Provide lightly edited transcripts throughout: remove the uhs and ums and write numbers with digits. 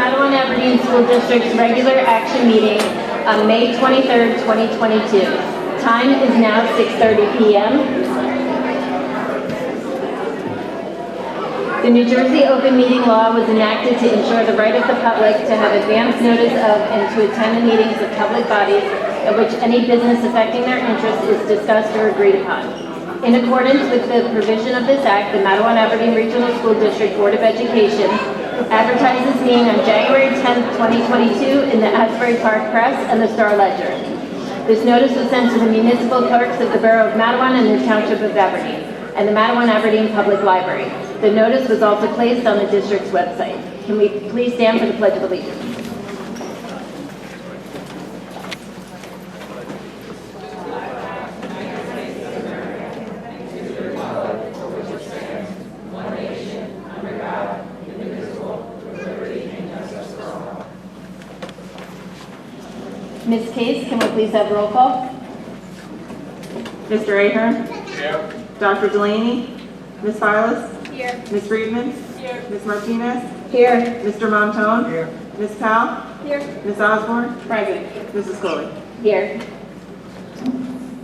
Matawan Aberdeen School District's regular action meeting on May 23rd, 2022. Time is now 6:30 p.m. The New Jersey Open Meeting Law was enacted to ensure the right of the public to have advance notice of and to attend the meetings of public bodies at which any business affecting their interests is discussed or agreed upon. In accordance with the provision of this act, the Matawan Aberdeen Regional School District Board of Education advertised this meeting on January 10th, 2022 in the Asbury Park Press and the Star Ledger. This notice was sent to the municipal clerks of the Borough of Matawan and the Township of Aberdeen and the Matawan Aberdeen Public Library. The notice was also placed on the district's website. Can we please stand for the Pledge of Allegiance? Ms. Case, can we please have roll call? Mr. Ahern? Here. Dr. Delaney? Ms. Silas? Here. Ms. Friedman? Here. Ms. Martinez? Here. Mr. Montone? Here. Ms. Powell? Here. Ms. Osborne? Present. Mrs. Coley? Here.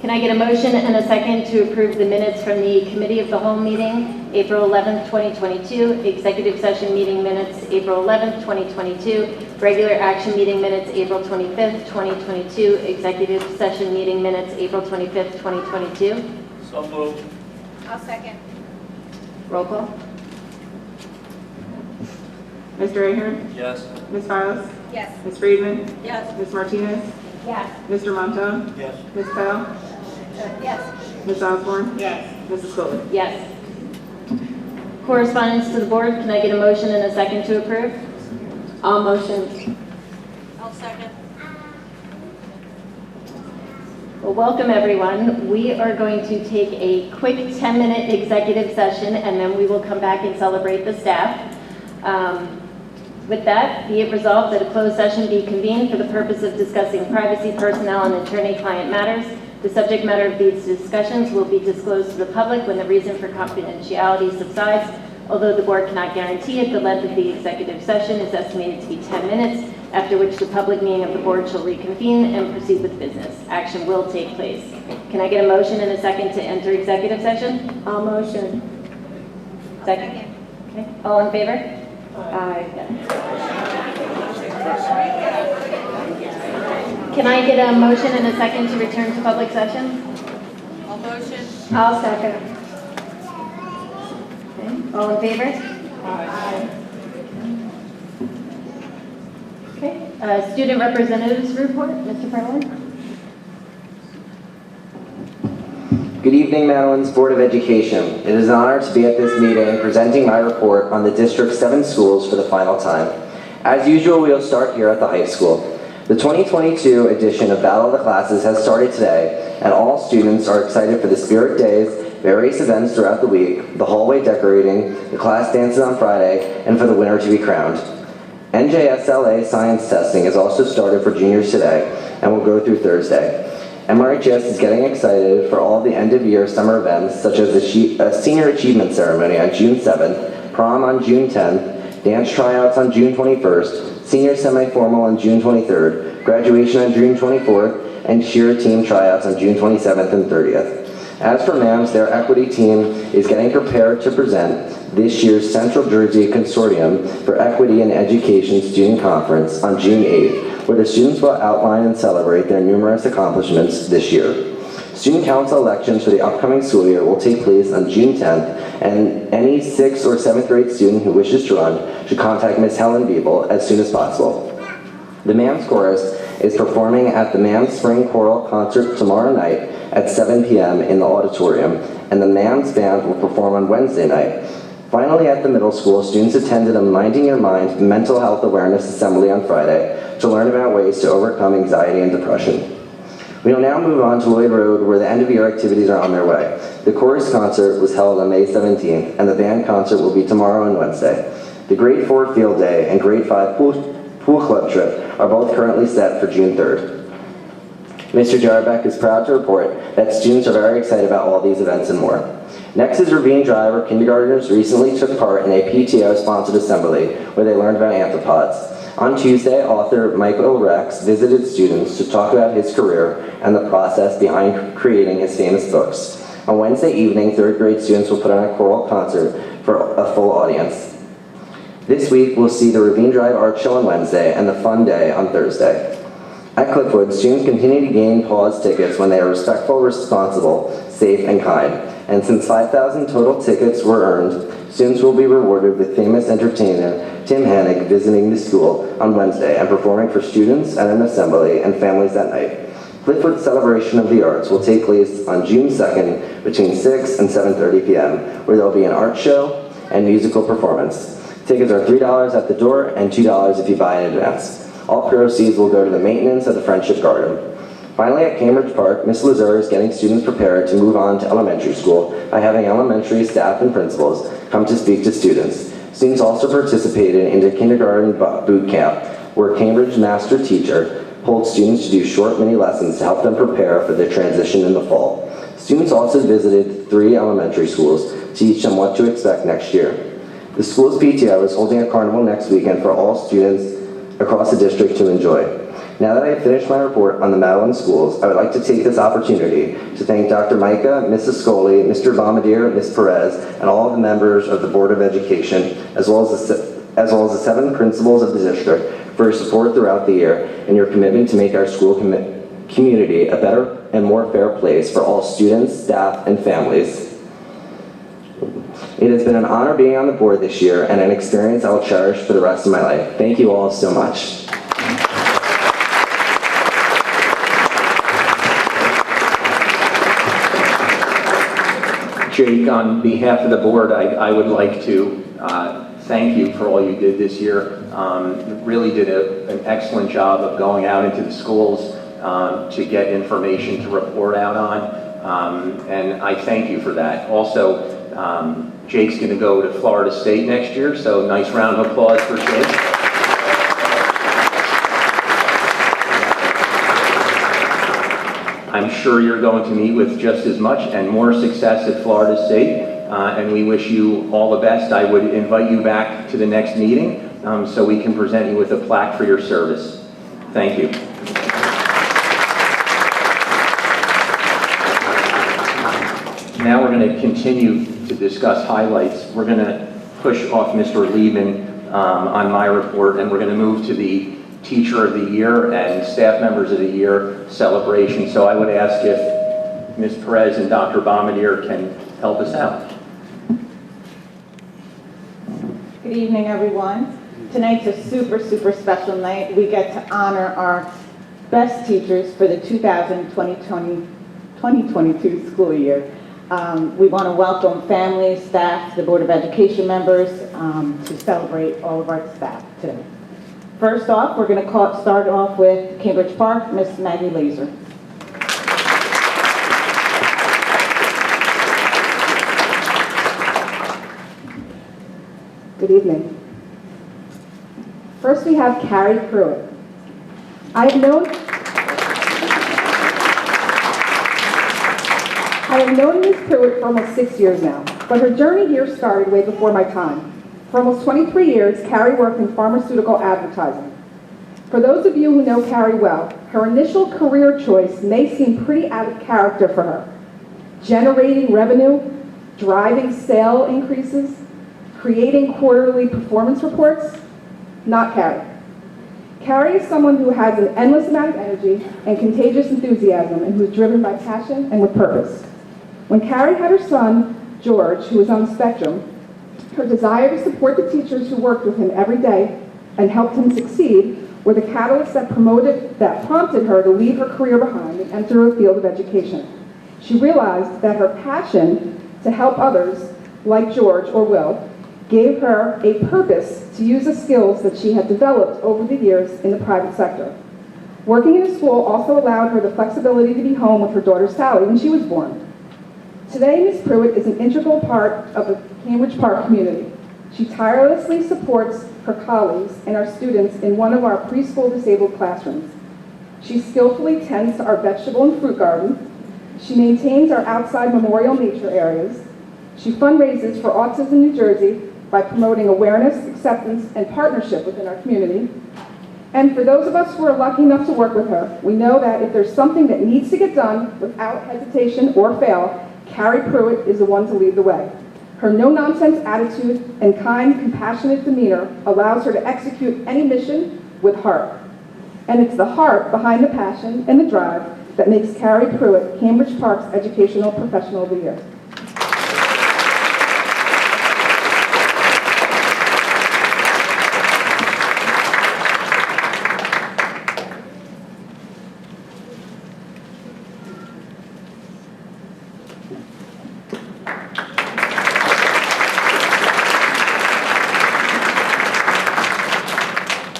Can I get a motion and a second to approve the minutes from the Committee of the Whole meeting, April 11th, 2022, executive session meeting minutes, April 11th, 2022, regular action meeting minutes, April 25th, 2022, executive session meeting minutes, April 25th, 2022? So moved. I'll second. Roll call. Mr. Ahern? Yes. Ms. Silas? Yes. Ms. Friedman? Yes. Ms. Martinez? Yes. Mr. Montone? Yes. Ms. Powell? Yes. Ms. Osborne? Yes. Mrs. Coley? Yes. Correspondence to the board. Can I get a motion and a second to approve? All motions. I'll second. Well, welcome everyone. We are going to take a quick 10-minute executive session and then we will come back and celebrate the staff. With that, be it resolved that a closed session be convened for the purpose of discussing privacy, personnel, and attorney-client matters. The subject matter of these discussions will be disclosed to the public when the reason for confidentiality subsides. Although the board cannot guarantee it, the length of the executive session is estimated to be 10 minutes, after which the public meeting of the board shall reconvene and proceed with business. Action will take place. Can I get a motion and a second to enter executive session? All motion. Second. Okay. All in favor? Aye. Can I get a motion and a second to return to public session? I'll motion. I'll second. Okay. All in favor? Aye. Okay. Student representatives report, Mr. Perlin. Good evening, Matawan's Board of Education. It is an honor to be at this meeting presenting my report on the district's 7 schools for the final time. As usual, we will start here at the high school. The 2022 edition of Battle of the Classes has started today, and all students are excited for the Spirit Days, various events throughout the week, the hallway decorating, the class dances on Friday, and for the winner to be crowned. NJSLA science testing has also started for juniors today, and will go through Thursday. MRHS is getting excited for all the end-of-year summer events, such as the Senior Achievement Ceremony on June 7th, Prom on June 10th, Dance Tryouts on June 21st, Senior Semi-Formal on June 23rd, Graduation on June 24th, and Cheer Team Tryouts on June 27th and 30th. As for MAMS, their equity team is getting prepared to present this year's Central Jersey Consortium for Equity in Education Student Conference on June 8th, where the students will outline and celebrate their numerous accomplishments this year. Student council elections for the upcoming school year will take place on June 10th, and any 6th or 7th grade student who wishes to run should contact Ms. Helen Beeble as soon as possible. The MAMS Chorus is performing at the MAMS Spring Choral Concert tomorrow night at 7 p.m. in the auditorium, and the MAMS Band will perform on Wednesday night. Finally, at the middle school, students attended a Minding Your Mind Mental Health Awareness Assembly on Friday to learn about ways to overcome anxiety and depression. We will now move on to Lloyd Road, where the end-of-year activities are on their way. The chorus concert was held on May 17th, and the band concert will be tomorrow and Wednesday. The Grade 4 Field Day and Grade 5 Pool Club trip are both currently set for June 3rd. Mr. Jarbeck is proud to report that students are very excited about all these events and more. Next is Ravine Drive, where kindergartners recently took part in a PTO-sponsored assembly where they learned about amphipods. On Tuesday, author Michael Rex visited students to talk about his career and the process behind creating his famous books. On Wednesday evening, third grade students will put on a choral concert for a full audience. This week, we'll see the Ravine Drive Art Show on Wednesday and the Fun Day on Thursday. At Clifford, students continue to gain pause tickets when they are respectful, responsible, safe, and kind. And since 5,000 total tickets were earned, students will be rewarded with famous entertainer Tim Hannick visiting the school on Wednesday and performing for students at an assembly and families that night. Clifford's Celebration of the Arts will take place on June 2nd between 6 and 7:30 p.m., where there will be an art show and musical performance. Tickets are $3 at the door and $2 if you buy in advance. All proceeds will go to the maintenance of the Friendship Garden. Finally, at Cambridge Park, Ms. Lazur is getting students prepared to move on to elementary school by having elementary staff and principals come to speak to students. Students also participated in the kindergarten boot camp, where Cambridge master teacher holds students to do short mini lessons to help them prepare for the transition in the fall. Students also visited 3 elementary schools to teach them what to expect next year. The school's PTO is holding a carnival next weekend for all students across the district to enjoy. Now that I have finished my report on the Madeline schools, I would like to take this opportunity to thank Dr. Micah, Mrs. Scully, Mr. Bombardier, Ms. Perez, and all of the members of the Board of Education, as well as the 7 principals of the district for your support throughout the year and your commitment to make our school community a better and more fair place for all students, staff, and families. It has been an honor being on the board this year and an experience I will cherish for the rest of my life. Thank you all so much. Jake, on behalf of the board, I would like to thank you for all you did this year. You really did an excellent job of going out into the schools to get information to report out on, and I thank you for that. Also, Jake's going to go to Florida State next year, so nice round of applause for Jake. I'm sure you're going to meet with just as much and more success at Florida State, and we wish you all the best. I would invite you back to the next meeting so we can present you with a plaque for your service. Thank you. Now we're going to continue to discuss highlights. We're going to push off Mr. Lieben on my report, and we're going to move to the Teacher of the Year and Staff Members of the Year celebration. So I would ask if Ms. Perez and Dr. Bombardier can help us out. Good evening, everyone. Tonight's a super, super special night. We get to honor our best teachers for the 2022 school year. We want to welcome families, staff, the Board of Education members to celebrate all of our staff today. First off, we're going to start off with Cambridge Park, Miss Maggie Laser. Good evening. First we have Carrie Pruitt. I have known Ms. Pruitt for almost 6 years now, but her journey here started way before my time. For almost 23 years, Carrie worked in pharmaceutical advertising. For those of you who know Carrie well, her initial career choice may seem pretty out of character for her. Generating revenue, driving sale increases, creating quarterly performance reports, not Carrie. Carrie is someone who has an endless amount of energy and contagious enthusiasm and who is driven by passion and with purpose. When Carrie had her son, George, who was on the spectrum, her desire to support the teachers who worked with him every day and helped him succeed were the catalysts that prompted her to leave her career behind and enter the field of education. She realized that her passion to help others, like George or Will, gave her a purpose to use the skills that she had developed over the years in the private sector. Working in a school also allowed her the flexibility to be home with her daughter Sally when she was born. Today, Ms. Pruitt is an integral part of the Cambridge Park community. She tirelessly supports her colleagues and our students in one of our preschool disabled classrooms. She skillfully tends to our vegetable and fruit garden. She maintains our outside memorial nature areas. She fundraises for Autism New Jersey by promoting awareness, acceptance, and partnership within our community. And for those of us who are lucky enough to work with her, we know that if there's something that needs to get done without hesitation or fail, Carrie Pruitt is the one to lead the way. Her no-nonsense attitude and kind, compassionate demeanor allows her to execute any mission with heart. And it's the heart behind the passion and the drive that makes Carrie Pruitt Cambridge Park's Educational Professional of the Year.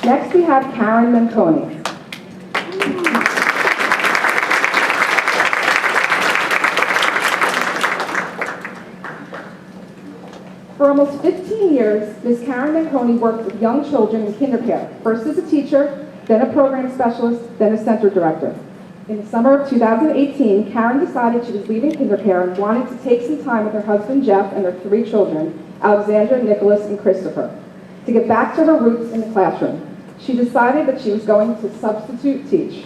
Next, we have Karen Manconi. For almost 15 years, Ms. Karen Manconi worked with young children in kindercare, first as a teacher, then a program specialist, then a center director. In the summer of 2018, Karen decided she was leaving kindercare and wanted to take some time with her husband Jeff and their 3 children, Alexandra, Nicholas, and Christopher, to get back to her roots in the classroom. She decided that she was going to substitute teach.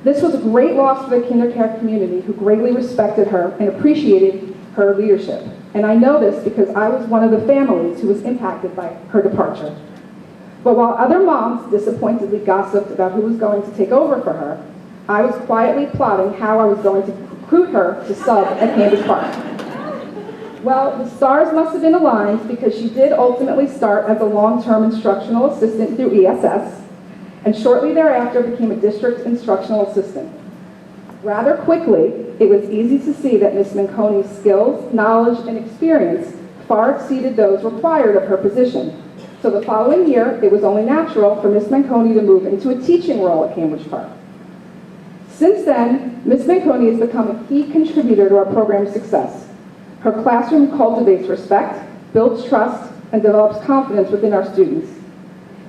This was a great loss for the kindercare community, who greatly respected her and appreciated her leadership. And I know this because I was one of the families who was impacted by her departure. But while other moms disappointedly gossiped about who was going to take over for her, I was quietly plotting how I was going to recruit her to sub at Cambridge Park. Well, the stars must have been aligned, because she did ultimately start as a long-term instructional assistant through ESS, and shortly thereafter became a district instructional assistant. Rather quickly, it was easy to see that Ms. Manconi's skills, knowledge, and experience far exceeded those required of her position. So the following year, it was only natural for Ms. Manconi to move into a teaching role at Cambridge Park. Since then, Ms. Manconi has become a key contributor to our program's success. Her classroom cultivates respect, builds trust, and develops confidence within our students.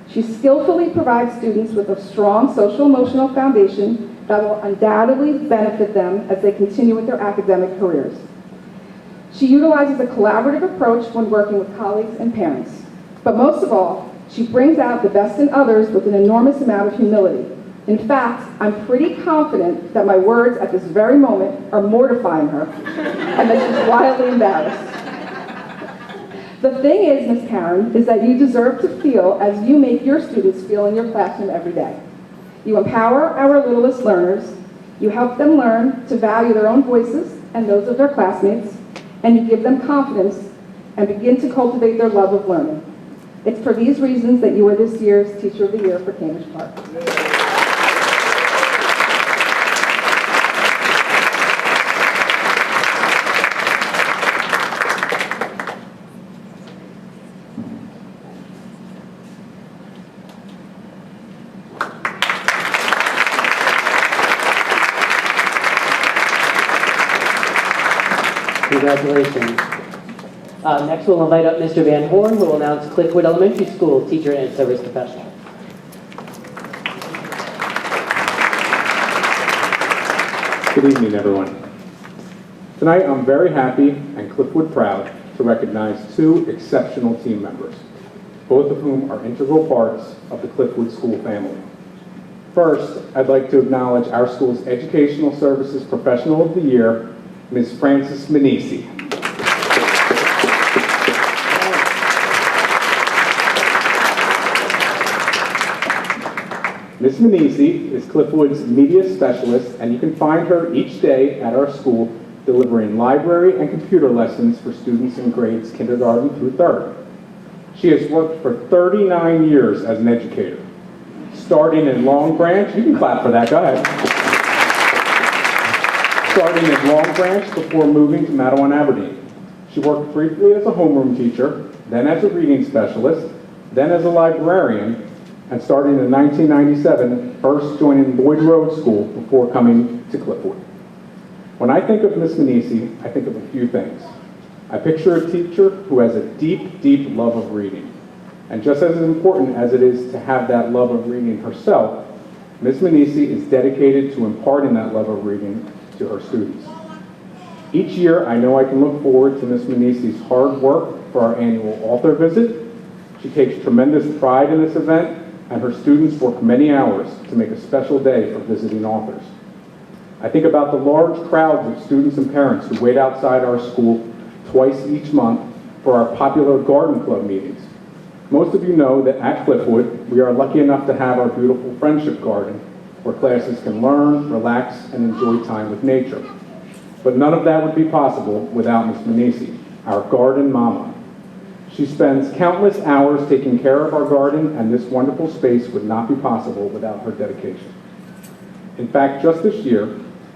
She skillfully provides students with a strong social-emotional foundation that will undoubtedly benefit them as they continue with their academic careers. She utilizes a collaborative approach when working with colleagues and parents. But most of all, she brings out the best in others with an enormous amount of humility. In fact, I'm pretty confident that my words at this very moment are mortifying her, and that she's wildly embarrassed. The thing is, Ms. Karen, is that you deserve to feel as you make your students feel in your classroom every day. You empower our littlest learners, you help them learn to value their own voices and those of their classmates, and you give them confidence and begin to cultivate their love of learning. It's for these reasons that you are this year's Teacher of the Year for Cambridge Park. Congratulations. Next, we'll invite up Mr. Van Horn, who will announce Clickwood Elementary School Teacher and Service Professional. Good evening, everyone. Tonight, I'm very happy and Cliffwood proud to recognize 2 exceptional team members, both of whom are integral parts of the Clickwood school family. First, I'd like to acknowledge our school's Educational Services Professional of the Year, Ms. Frances Manisi. Ms. Manisi is Cliffwood's media specialist, and you can find her each day at our school delivering library and computer lessons for students in grades kindergarten through 3rd. She has worked for 39 years as an educator, starting in Long Branch. You can clap for that, go ahead. Starting in Long Branch before moving to Matawan Aberdeen. She worked briefly as a homeroom teacher, then as a reading specialist, then as a librarian, and starting in 1997, first joining Lloyd Rhodes School before coming to Cliffwood. When I think of Ms. Manisi, I think of a few things. I picture a teacher who has a deep, deep love of reading. And just as important as it is to have that love of reading herself, Ms. Manisi is dedicated to imparting that love of reading to her students. Each year, I know I can look forward to Ms. Manisi's hard work for our annual author visit. She takes tremendous pride in this event and her students work many hours to make a special day for visiting authors. I think about the large crowds of students and parents who wait outside our school twice each month for our popular garden club meetings. Most of you know that at Cliffwood, we are lucky enough to have our beautiful friendship garden, where classes can learn, relax, and enjoy time with nature. But none of that would be possible without Ms. Manisi, our garden mama. She spends countless hours taking care of our garden, and this wonderful space would not be possible without her dedication. In fact, just this year,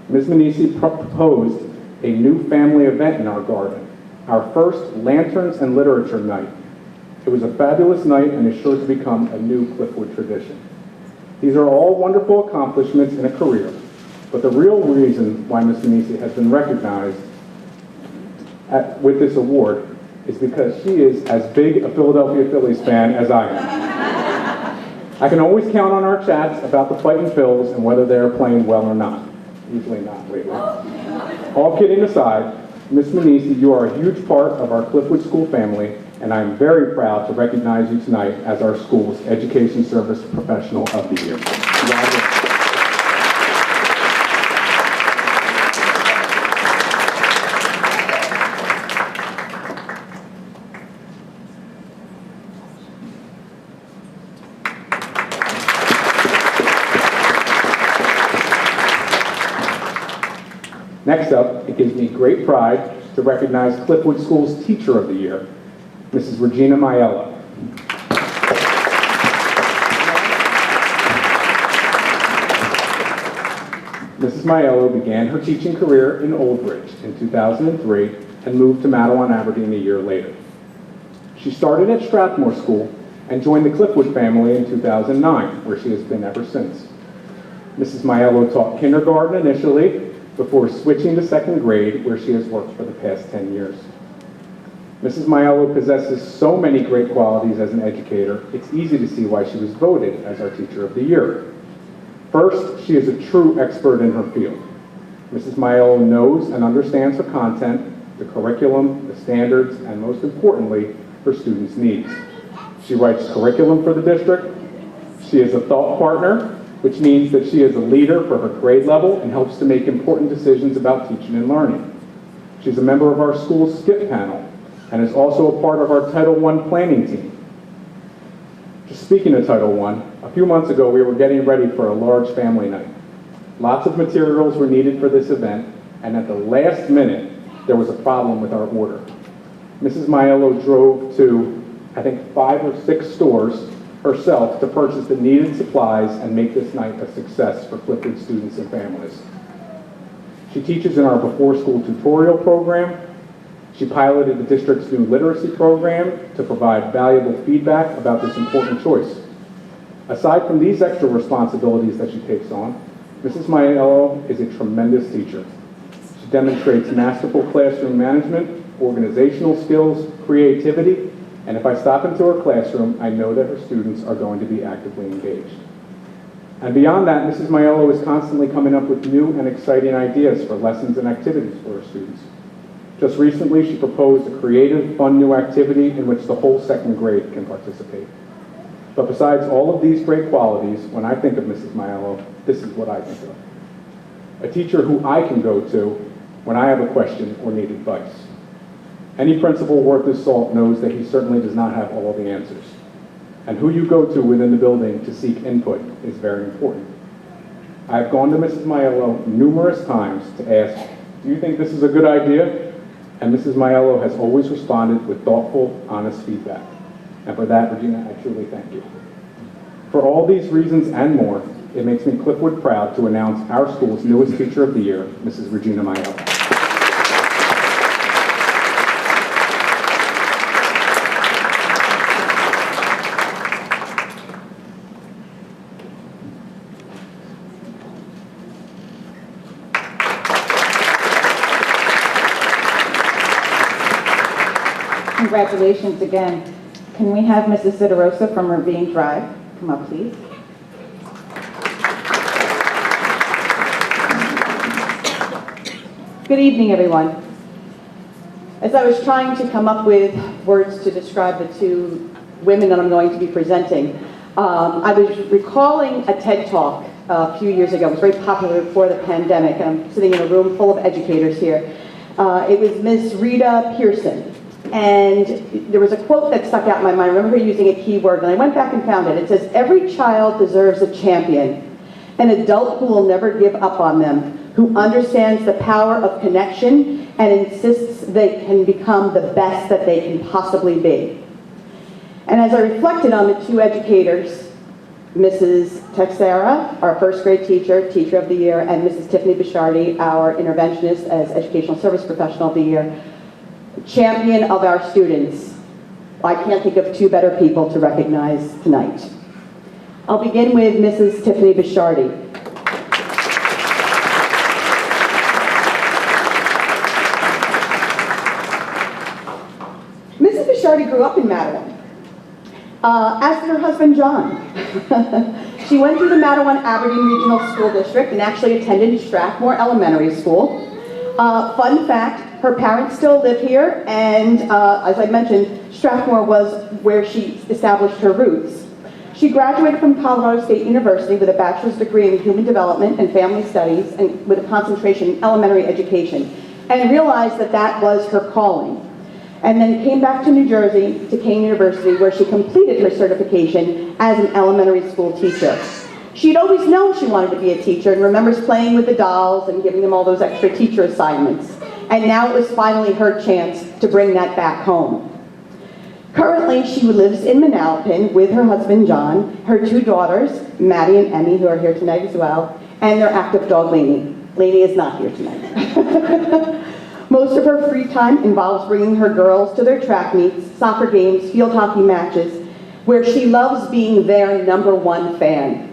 Ms. Manisi proposed a new family event in our garden, our first Lanterns and Literature Night. It was a fabulous night and is sure to become a new Cliffwood tradition. These are all wonderful accomplishments in a career, but the real reason why Ms. Manisi has been recognized with this award is because she is as big a Philadelphia Phillies fan as I am. I can always count on our chats about the Fightin' Phils and whether they're playing well or not. Usually not lately. All kidding aside, Ms. Manisi, you are a huge part of our Cliffwood School family, and I'm very proud to recognize you tonight as our school's Education Service Professional of the Year. Congratulations. Next up, it gives me great pride to recognize Cliffwood School's Teacher of the Year, Mrs. Regina Maiello. Mrs. Maiello began her teaching career in Old Bridge in 2003 and moved to Matawan-Aberdeen a year later. She started at Strathmore School and joined the Cliffwood family in 2009, where she has been ever since. Mrs. Maiello taught kindergarten initially, before switching to second grade, where she has worked for the past 10 years. Mrs. Maiello possesses so many great qualities as an educator, it's easy to see why she was voted as our Teacher of the Year. First, she is a true expert in her field. Mrs. Maiello knows and understands her content, the curriculum, the standards, and most importantly, her students' needs. She writes curriculum for the district. She is a thought partner, which means that she is a leader for her grade level and helps to make important decisions about teaching and learning. She's a member of our school's SKIP panel and is also a part of our Title I planning team. Just speaking of Title I, a few months ago we were getting ready for a large family night. Lots of materials were needed for this event, and at the last minute, there was a problem with our order. Mrs. Maiello drove to, I think, 5 or 6 stores herself to purchase the needed supplies and make this night a success for Clifford students and families. She teaches in our before-school tutorial program. She piloted the district's new literacy program to provide valuable feedback about this important choice. Aside from these extra responsibilities that she takes on, Mrs. Maiello is a tremendous teacher. She demonstrates masterful classroom management, organizational skills, creativity, and if I stop into her classroom, I know that her students are going to be actively engaged. And beyond that, Mrs. Maiello is constantly coming up with new and exciting ideas for lessons and activities for her students. Just recently, she proposed a creative, fun new activity in which the whole second grade can participate. But besides all of these great qualities, when I think of Mrs. Maiello, this is what I think of. A teacher who I can go to when I have a question or need advice. Any principal worth his salt knows that he certainly does not have all the answers. And who you go to within the building to seek input is very important. I've gone to Mrs. Maiello numerous times to ask, do you think this is a good idea? And Mrs. Maiello has always responded with thoughtful, honest feedback. And for that, Regina, I truly thank you. For all these reasons and more, it makes me Cliffwood proud to announce our school's newest Teacher of the Year, Mrs. Regina Maiello. Congratulations again. Can we have Mrs. Siderosa from Ravine Drive come up, please? Good evening, everyone. As I was trying to come up with words to describe the two women that I'm going to be presenting, I was recalling a TED Talk a few years ago. It was very popular before the pandemic. I'm sitting in a room full of educators here. It was Miss Rita Pearson. And there was a quote that stuck out in my mind. I remember her using a keyword, and I went back and found it. It says, "Every child deserves a champion, an adult who will never give up on them, who understands the power of connection and insists they can become the best that they can possibly be." And as I reflected on the two educators, Mrs. Texera, our first grade teacher, Teacher of the Year, and Mrs. Tiffany Bishardi, our interventionist as Educational Service Professional of the Year, champion of our students. I can't think of two better people to recognize tonight. I'll begin with Mrs. Tiffany Bishardi. Mrs. Bishardi grew up in Matawan, as did her husband, John. She went through the Matawan-Aberdeen Regional School District and actually attended Strathmore Elementary School. Fun fact, her parents still live here, and as I mentioned, Strathmore was where she established her roots. She graduated from Colorado State University with a bachelor's degree in human development and family studies, and with a concentration in elementary education, and realized that that was her calling. And then came back to New Jersey, to Kane University, where she completed her certification as an elementary school teacher. She'd always known she wanted to be a teacher and remembers playing with the dolls and giving them all those extra teacher assignments. And now it was finally her chance to bring that back home. Currently, she lives in Manalapan with her husband, John, her two daughters, Maddie and Emmy, who are here tonight as well, and their active dog, Lainey. Lainey is not here tonight. Most of her free time involves bringing her girls to their track meets, soccer games, field hockey matches, where she loves being their #1 fan.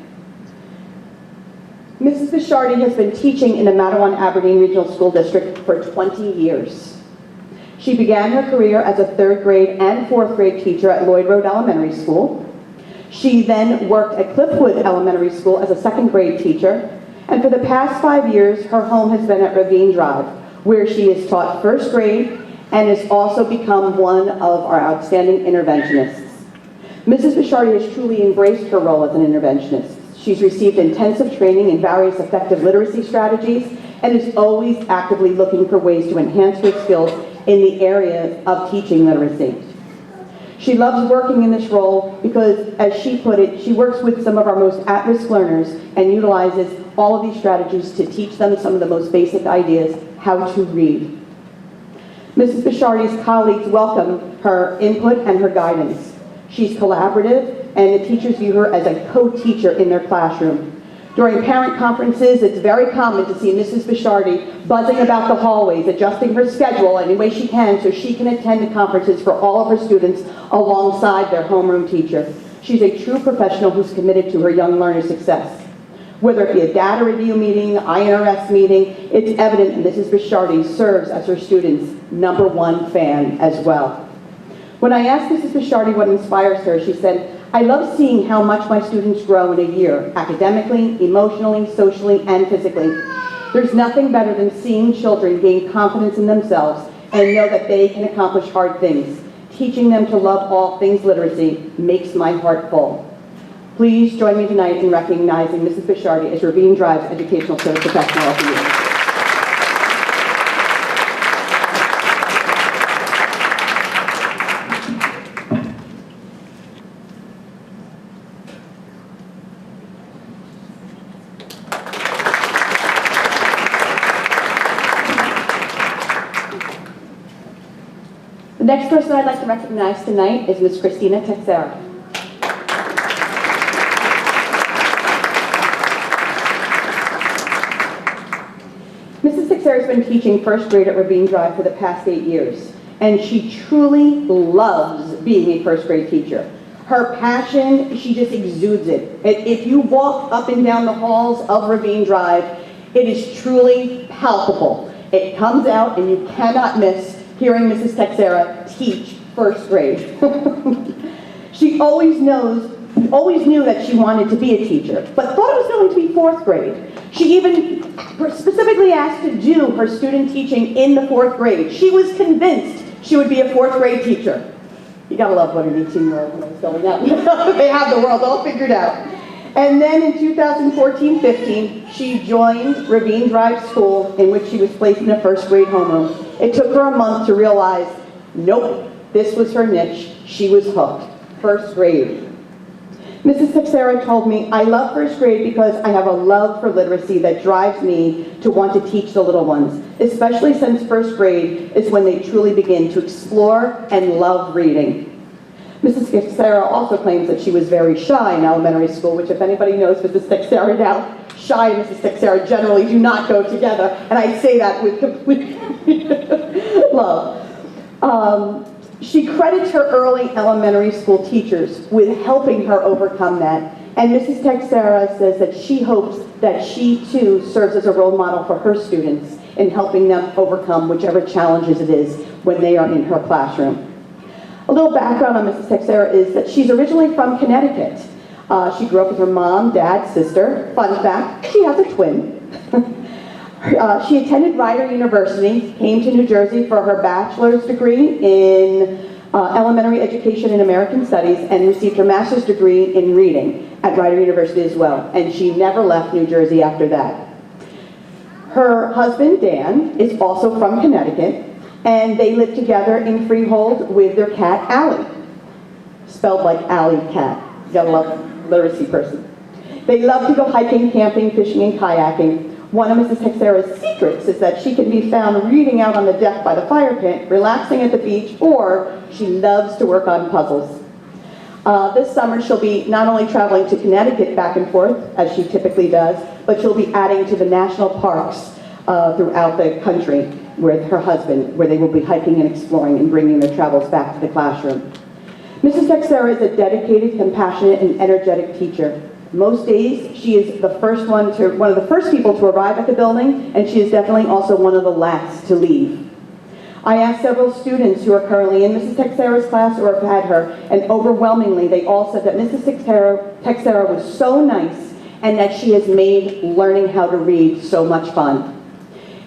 Mrs. Bishardi has been teaching in the Matawan-Aberdeen Regional School District for 20 years. She began her career as a 3rd grade and 4th grade teacher at Lloyd Road Elementary School. She then worked at Cliffwood Elementary School as a 2nd grade teacher. And for the past 5 years, her home has been at Ravine Drive, where she has taught 1st grade and has also become one of our outstanding interventionists. Mrs. Bishardi has truly embraced her role as an interventionist. She's received intensive training in various effective literacy strategies and is always actively looking for ways to enhance her skills in the area of teaching literacy. She loves working in this role because, as she put it, she works with some of our most at-risk learners and utilizes all of these strategies to teach them some of the most basic ideas, how to read. Mrs. Bishardi's colleagues welcome her input and her guidance. She's collaborative, and the teachers view her as a co-teacher in their classroom. During parent conferences, it's very common to see Mrs. Bishardi buzzing about the hallways, adjusting her schedule any way she can so she can attend the conferences for all of her students alongside their homeroom teacher. She's a true professional who's committed to her young learners' success. Whether it be a data review meeting, INRS meeting, it's evident that Mrs. Bishardi serves as her students' #1 fan as well. When I asked Mrs. Bishardi what inspires her, she said, "I love seeing how much my students grow in a year, academically, emotionally, socially, and physically. There's nothing better than seeing children gain confidence in themselves and know that they can accomplish hard things. Teaching them to love all things literacy makes my heart full." Please join me tonight in recognizing Mrs. Bishardi as Ravine Drive's Educational Service Professional of the Year. The next person I'd like to recognize tonight is Ms. Christina Texera. Mrs. Texera has been teaching 1st grade at Ravine Drive for the past 8 years, and she truly loves being a 1st grade teacher. Her passion, she just exudes it. If you walk up and down the halls of Ravine Drive, it is truly palpable. It comes out and you cannot miss hearing Mrs. Texera teach 1st grade. She always knew that she wanted to be a teacher, but thought it was going to be 4th grade. She even specifically asked to do her student teaching in the 4th grade. She was convinced she would be a 4th grade teacher. You gotta love when an 18-year-old when I was going out. They have the world all figured out. And then in 2014-15, she joined Ravine Drive School, in which she was placed in a first grade homeroom. It took her a month to realize, nope, this was her niche. She was hooked. First grade. Mrs. Texera told me, I love first grade because I have a love for literacy that drives me to want to teach the little ones, especially since first grade is when they truly begin to explore and love reading. Mrs. Texera also claims that she was very shy in elementary school, which if anybody knows Mrs. Texera now, shy and Mrs. Texera generally do not go together, and I say that with complete love. She credits her early elementary school teachers with helping her overcome that. And Mrs. Texera says that she hopes that she too serves as a role model for her students in helping them overcome whichever challenges it is when they are in her classroom. A little background on Mrs. Texera is that she's originally from Connecticut. She grew up with her mom, dad, sister. Fun fact, she has a twin. She attended Rider University, came to New Jersey for her bachelor's degree in elementary education and American studies, and received her master's degree in reading at Rider University as well. And she never left New Jersey after that. Her husband, Dan, is also from Connecticut, and they live together in Freehold with their cat, Allie. Spelled like Alley Cat. You gotta love literacy person. They love to go hiking, camping, fishing, and kayaking. One of Mrs. Texera's secrets is that she can be found reading out on the deck by the fire pit, relaxing at the beach, or she loves to work on puzzles. This summer she'll be not only traveling to Connecticut back and forth, as she typically does, but she'll be adding to the national parks throughout the country with her husband, where they will be hiking and exploring and bringing their travels back to the classroom. Mrs. Texera is a dedicated, compassionate, and energetic teacher. Most days, she is one of the first people to arrive at the building, and she is definitely also one of the last to leave. I asked several students who are currently in Mrs. Texera's class or have had her, and overwhelmingly they all said that Mrs. Texera was so nice and that she has made learning how to read so much fun.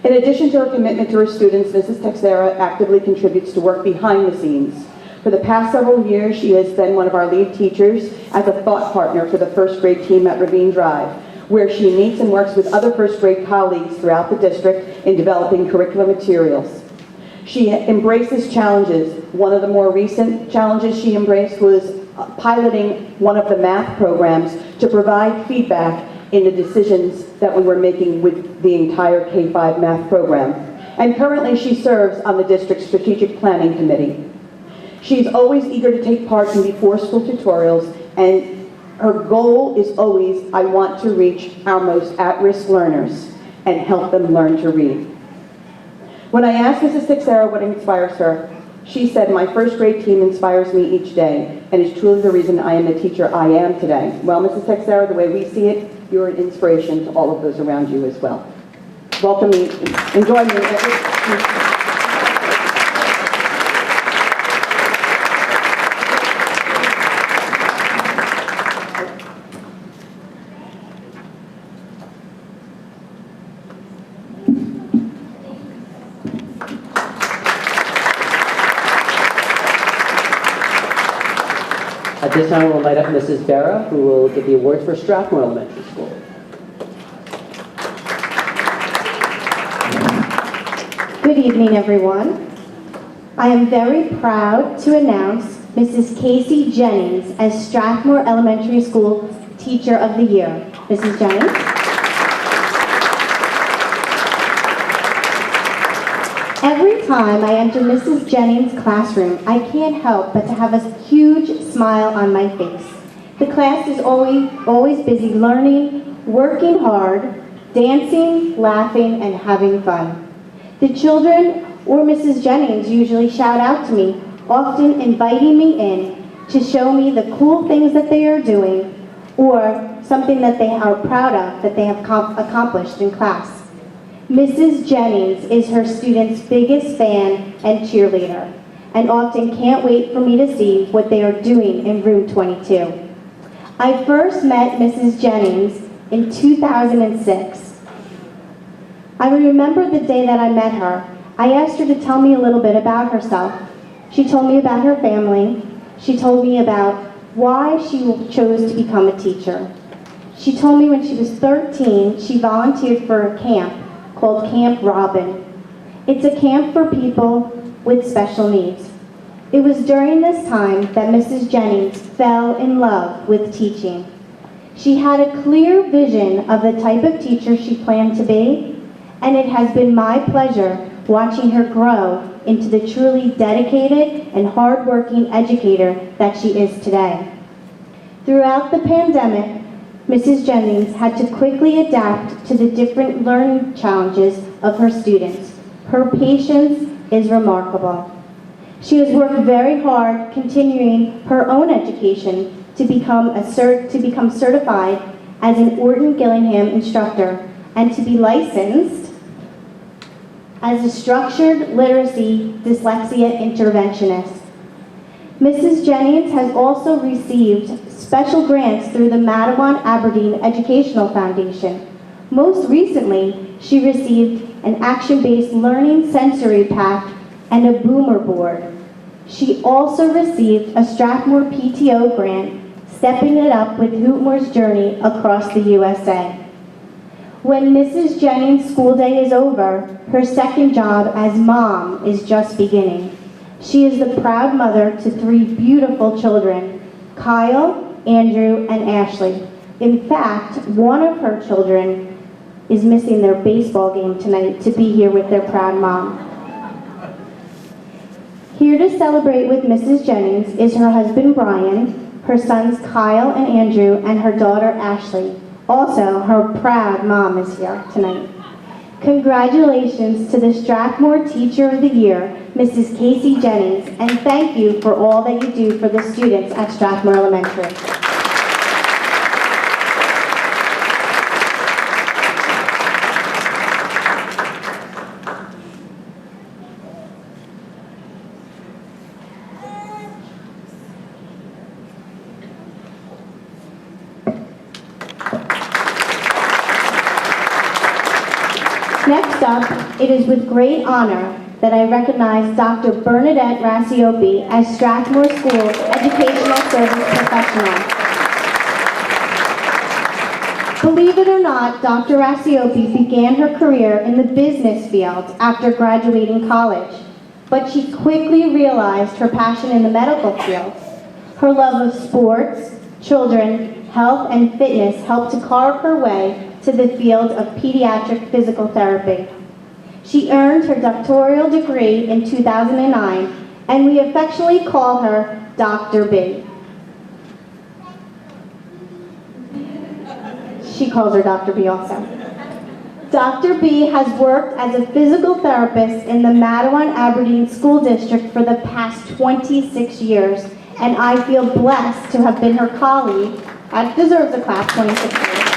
In addition to her commitment to her students, Mrs. Texera actively contributes to work behind the scenes. For the past several years, she has been one of our lead teachers as a thought partner for the first grade team at Ravine Drive, where she meets and works with other first grade colleagues throughout the district in developing curriculum materials. She embraces challenges. One of the more recent challenges she embraced was piloting one of the math programs to provide feedback in the decisions that we were making with the entire K-5 math program. And currently she serves on the district's strategic planning committee. She's always eager to take part in before-school tutorials, and her goal is always, I want to reach our most at-risk learners and help them learn to read. When I asked Mrs. Texera what inspires her, she said, my first grade team inspires me each day and is truly the reason I am the teacher I am today. Well, Mrs. Texera, the way we see it, you're an inspiration to all of those around you as well. Welcome me, enjoy me. At this time, we'll invite up Mrs. Barra, who will give the awards for Strathmore Elementary School. Good evening, everyone. I am very proud to announce Mrs. Casey Jennings as Strathmore Elementary School Teacher of the Year. Mrs. Jennings. Every time I enter Mrs. Jennings' classroom, I can't help but to have a huge smile on my face. The class is always busy learning, working hard, dancing, laughing, and having fun. The children or Mrs. Jennings usually shout out to me, often inviting me in to show me the cool things that they are doing or something that they are proud of that they have accomplished in class. Mrs. Jennings is her students' biggest fan and cheerleader, and often can't wait for me to see what they are doing in room 22. I first met Mrs. Jennings in 2006. I remember the day that I met her. I asked her to tell me a little bit about herself. She told me about her family, she told me about why she chose to become a teacher. She told me when she was 13, she volunteered for a camp called Camp Robin. It's a camp for people with special needs. It was during this time that Mrs. Jennings fell in love with teaching. She had a clear vision of the type of teacher she planned to be, and it has been my pleasure watching her grow into the truly dedicated and hardworking educator that she is today. Throughout the pandemic, Mrs. Jennings had to quickly adapt to the different learning challenges of her students. Her patience is remarkable. She has worked very hard continuing her own education to become certified as an Orton Gillingham instructor and to be licensed as a structured literacy dyslexia interventionist. Mrs. Jennings has also received special grants through the Matawan Aberdeen Educational Foundation. Most recently, she received an action-based learning sensory pack and a boomer board. She also received a Strathmore PTO grant, stepping it up with Hootmore's journey across the USA. When Mrs. Jennings' school day is over, her second job as mom is just beginning. She is the proud mother to 3 beautiful children, Kyle, Andrew, and Ashley. In fact, one of her children is missing their baseball game tonight to be here with their proud mom. Here to celebrate with Mrs. Jennings is her husband Brian, her sons Kyle and Andrew, and her daughter Ashley. Also, her proud mom is here tonight. Congratulations to the Strathmore Teacher of the Year, Mrs. Casey Jennings, and thank you for all that you do for the students at Strathmore Elementary. Next up, it is with great honor that I recognize Dr. Bernadette Rasiope as Strathmore School's Educational Service Professional. Believe it or not, Dr. Rasiope began her career in the business field after graduating college, but she quickly realized her passion in the medical field. Her love of sports, children, health, and fitness helped to carve her way to the field of pediatric physical therapy. She earned her doctoral degree in 2009, and we affectionately call her Dr. B. She calls her Dr. B also. Dr. B has worked as a physical therapist in the Matawan Aberdeen School District for the past 26 years, and I feel blessed to have been her colleague. That deserves a clap, 26 years.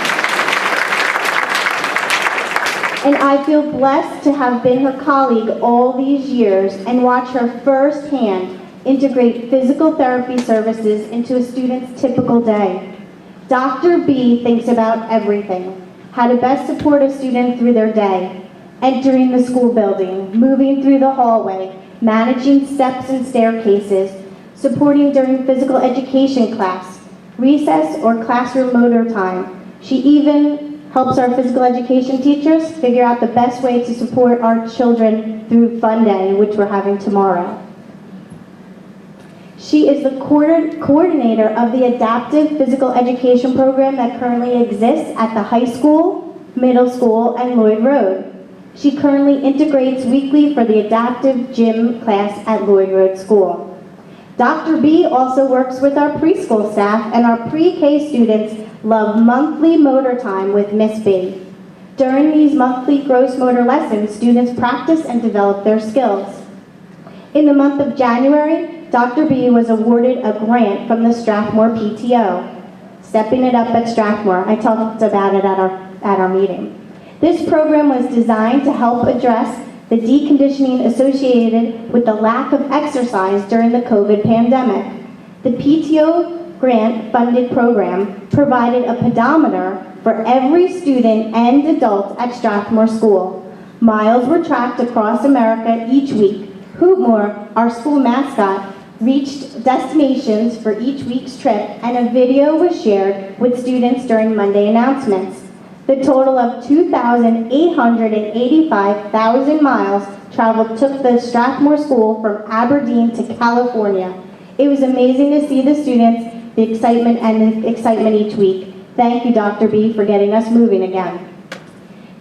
And I feel blessed to have been her colleague all these years and watch her firsthand integrate physical therapy services into a student's typical day. Dr. B thinks about everything, how to best support a student through their day, entering the school building, moving through the hallway, managing steps and staircases, supporting during physical education class, recess or classroom motor time. She even helps our physical education teachers figure out the best way to support our children through Fun Day, which we're having tomorrow. She is the coordinator of the adaptive physical education program that currently exists at the high school, middle school, and Lloyd Road. She currently integrates weekly for the adaptive gym class at Lloyd Road School. Dr. B also works with our preschool staff, and our pre-K students love monthly motor time with Miss B. During these monthly gross motor lessons, students practice and develop their skills. In the month of January, Dr. B was awarded a grant from the Strathmore PTO, stepping it up at Strathmore. I talked about it at our meeting. This program was designed to help address the deconditioning associated with the lack of exercise during the COVID pandemic. The PTO grant-funded program provided a pedometer for every student and adult at Strathmore School. Miles were tracked across America each week. Hootmore, our school mascot, reached destinations for each week's trip, and a video was shared with students during Monday announcements. The total of 2,885,000 miles traveled took the Strathmore School from Aberdeen to California. It was amazing to see the students, the excitement each week. Thank you, Dr. B, for getting us moving again.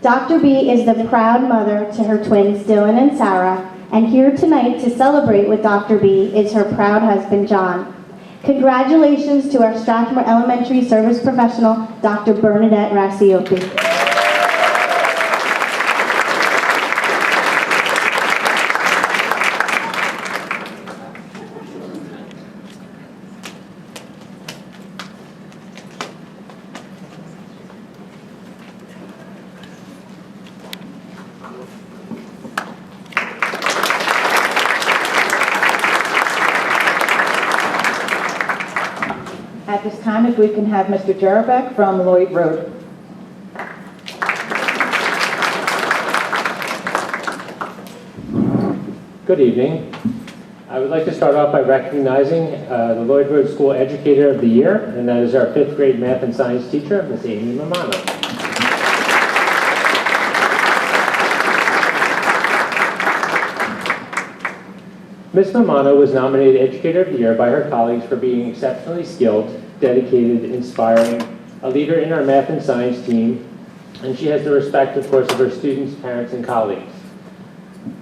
Dr. B is the proud mother to her twins, Dylan and Sarah, and here tonight to celebrate with Dr. B is her proud husband, John. Congratulations to our Strathmore Elementary Service Professional, Dr. Bernadette Rasiope. At this time, if we can have Mr. Jarabek from Lloyd Road. Good evening. I would like to start off by recognizing the Lloyd Road School Educator of the Year, and that is our 5th grade math and science teacher, Ms. Amy Mamano. Ms. Mamano was nominated Educator of the Year by her colleagues for being exceptionally skilled, dedicated, inspiring, a leader in our math and science team, and she has the respect, of course, of her students, parents, and colleagues.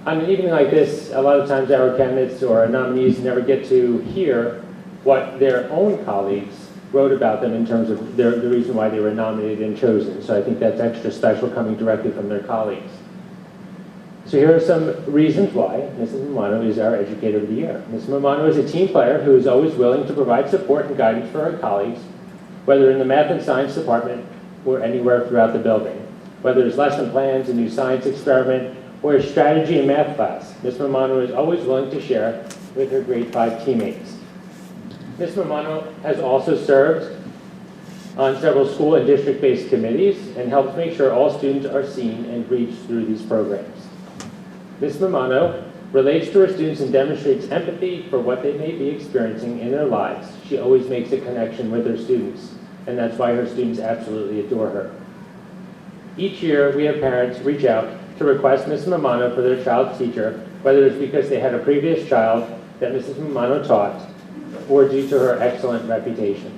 On an evening like this, a lot of times our candidates or our nominees never get to hear what their own colleagues wrote about them in terms of the reason why they were nominated and chosen. So I think that's extra special coming directly from their colleagues. So here are some reasons why Mrs. Mamano is our Educator of the Year. Ms. Mamano is a team player who is always willing to provide support and guidance for her colleagues, whether in the math and science department or anywhere throughout the building. Whether it's lesson plans, a new science experiment, or a strategy in math class, Ms. Mamano is always willing to share with her grade 5 teammates. Ms. Mamano has also served on several school and district-based committees and helps make sure all students are seen and reached through these programs. Ms. Mamano relates to her students and demonstrates empathy for what they may be experiencing in their lives. She always makes a connection with her students, and that's why her students absolutely adore her. Each year, we have parents reach out to request Ms. Mamano for their child's teacher, whether it's because they had a previous child that Mrs. Mamano taught, or due to her excellent reputation.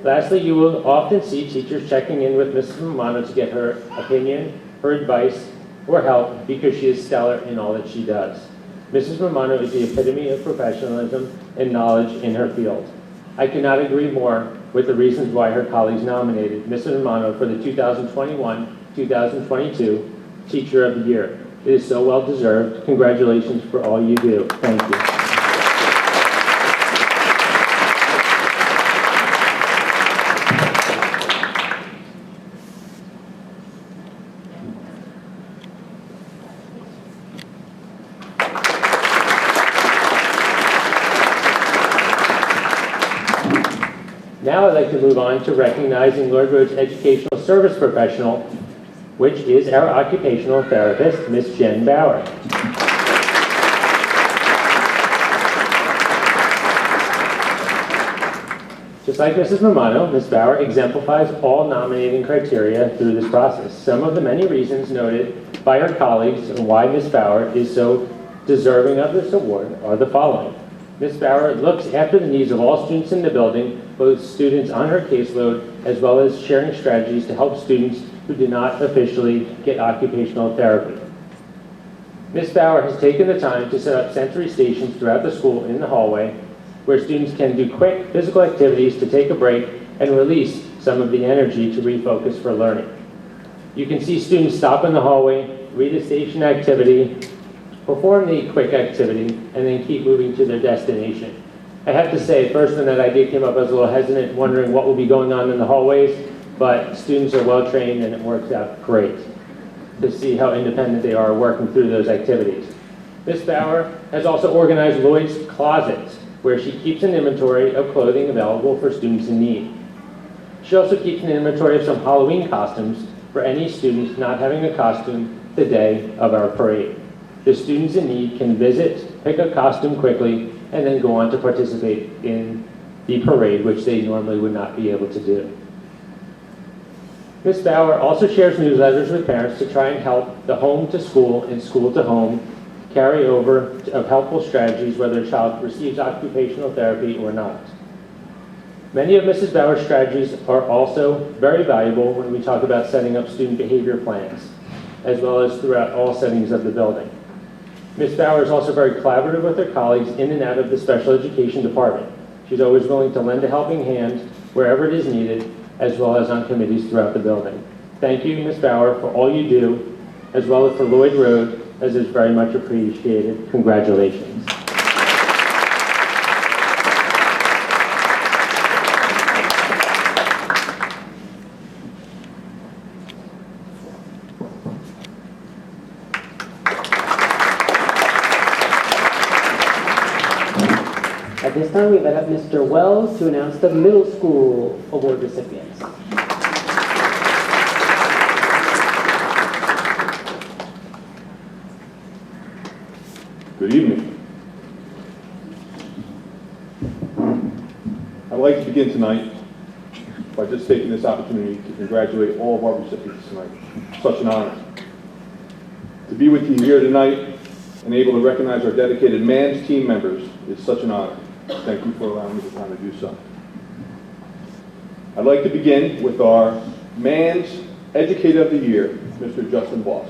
Lastly, you will often see teachers checking in with Mrs. Mamano to get her opinion, her advice, or help because she is stellar in all that she does. Mrs. Mamano is the epitome of professionalism and knowledge in her field. I cannot agree more with the reasons why her colleagues nominated Mrs. Mamano for the 2021-2022 Teacher of the Year. It is so well deserved. Congratulations for all you do. Thank you. Now I'd like to move on to recognizing Lloyd Rhodes Educational Service Professional, which is our Occupational Therapist, Ms. Jen Bauer. Just like Mrs. Mamano, Ms. Bauer exemplifies all nominating criteria through this process. Some of the many reasons noted by her colleagues and why Ms. Bauer is so deserving of this award are the following. Ms. Bauer looks after the needs of all students in the building, both students on her caseload, as well as sharing strategies to help students who do not officially get occupational therapy. Ms. Bauer has taken the time to set up sensory stations throughout the school in the hallway where students can do quick physical activities to take a break and release some of the energy to refocus for learning. You can see students stop in the hallway, read a station activity, perform the quick activity, and then keep moving to their destination. I have to say, at first when that idea came up, I was a little hesitant, wondering what will be going on in the hallways, but students are well trained and it works out great to see how independent they are working through those activities. Ms. Bauer has also organized Lloyd's Closets, where she keeps an inventory of clothing available for students in need. She also keeps an inventory of some Halloween costumes for any students not having a costume the day of our parade. The students in need can visit, pick a costume quickly, and then go on to participate in the parade, which they normally would not be able to do. Ms. Bauer also shares newsletters with parents to try and help the home to school and school to home carry over of helpful strategies whether a child receives occupational therapy or not. Many of Mrs. Bauer's strategies are also very valuable when we talk about setting up student behavior plans, as well as throughout all settings of the building. Ms. Bauer is also very collaborative with her colleagues in and out of the special education department. She's always willing to lend a helping hand wherever it is needed, as well as on committees throughout the building. Thank you, Ms. Bauer, for all you do, as well as for Lloyd, Rhodes, as is very much appreciated. Congratulations. At this time, we invite up Mr. Wells to announce the middle school award recipients. Good evening. I'd like to begin tonight by just taking this opportunity to congratulate all of our recipients tonight. Such an honor. To be with you here tonight and able to recognize our dedicated MANS team members is such an honor. Thank you for allowing me the time to do so. I'd like to begin with our MANS Educator of the Year, Mr. Justin Boss.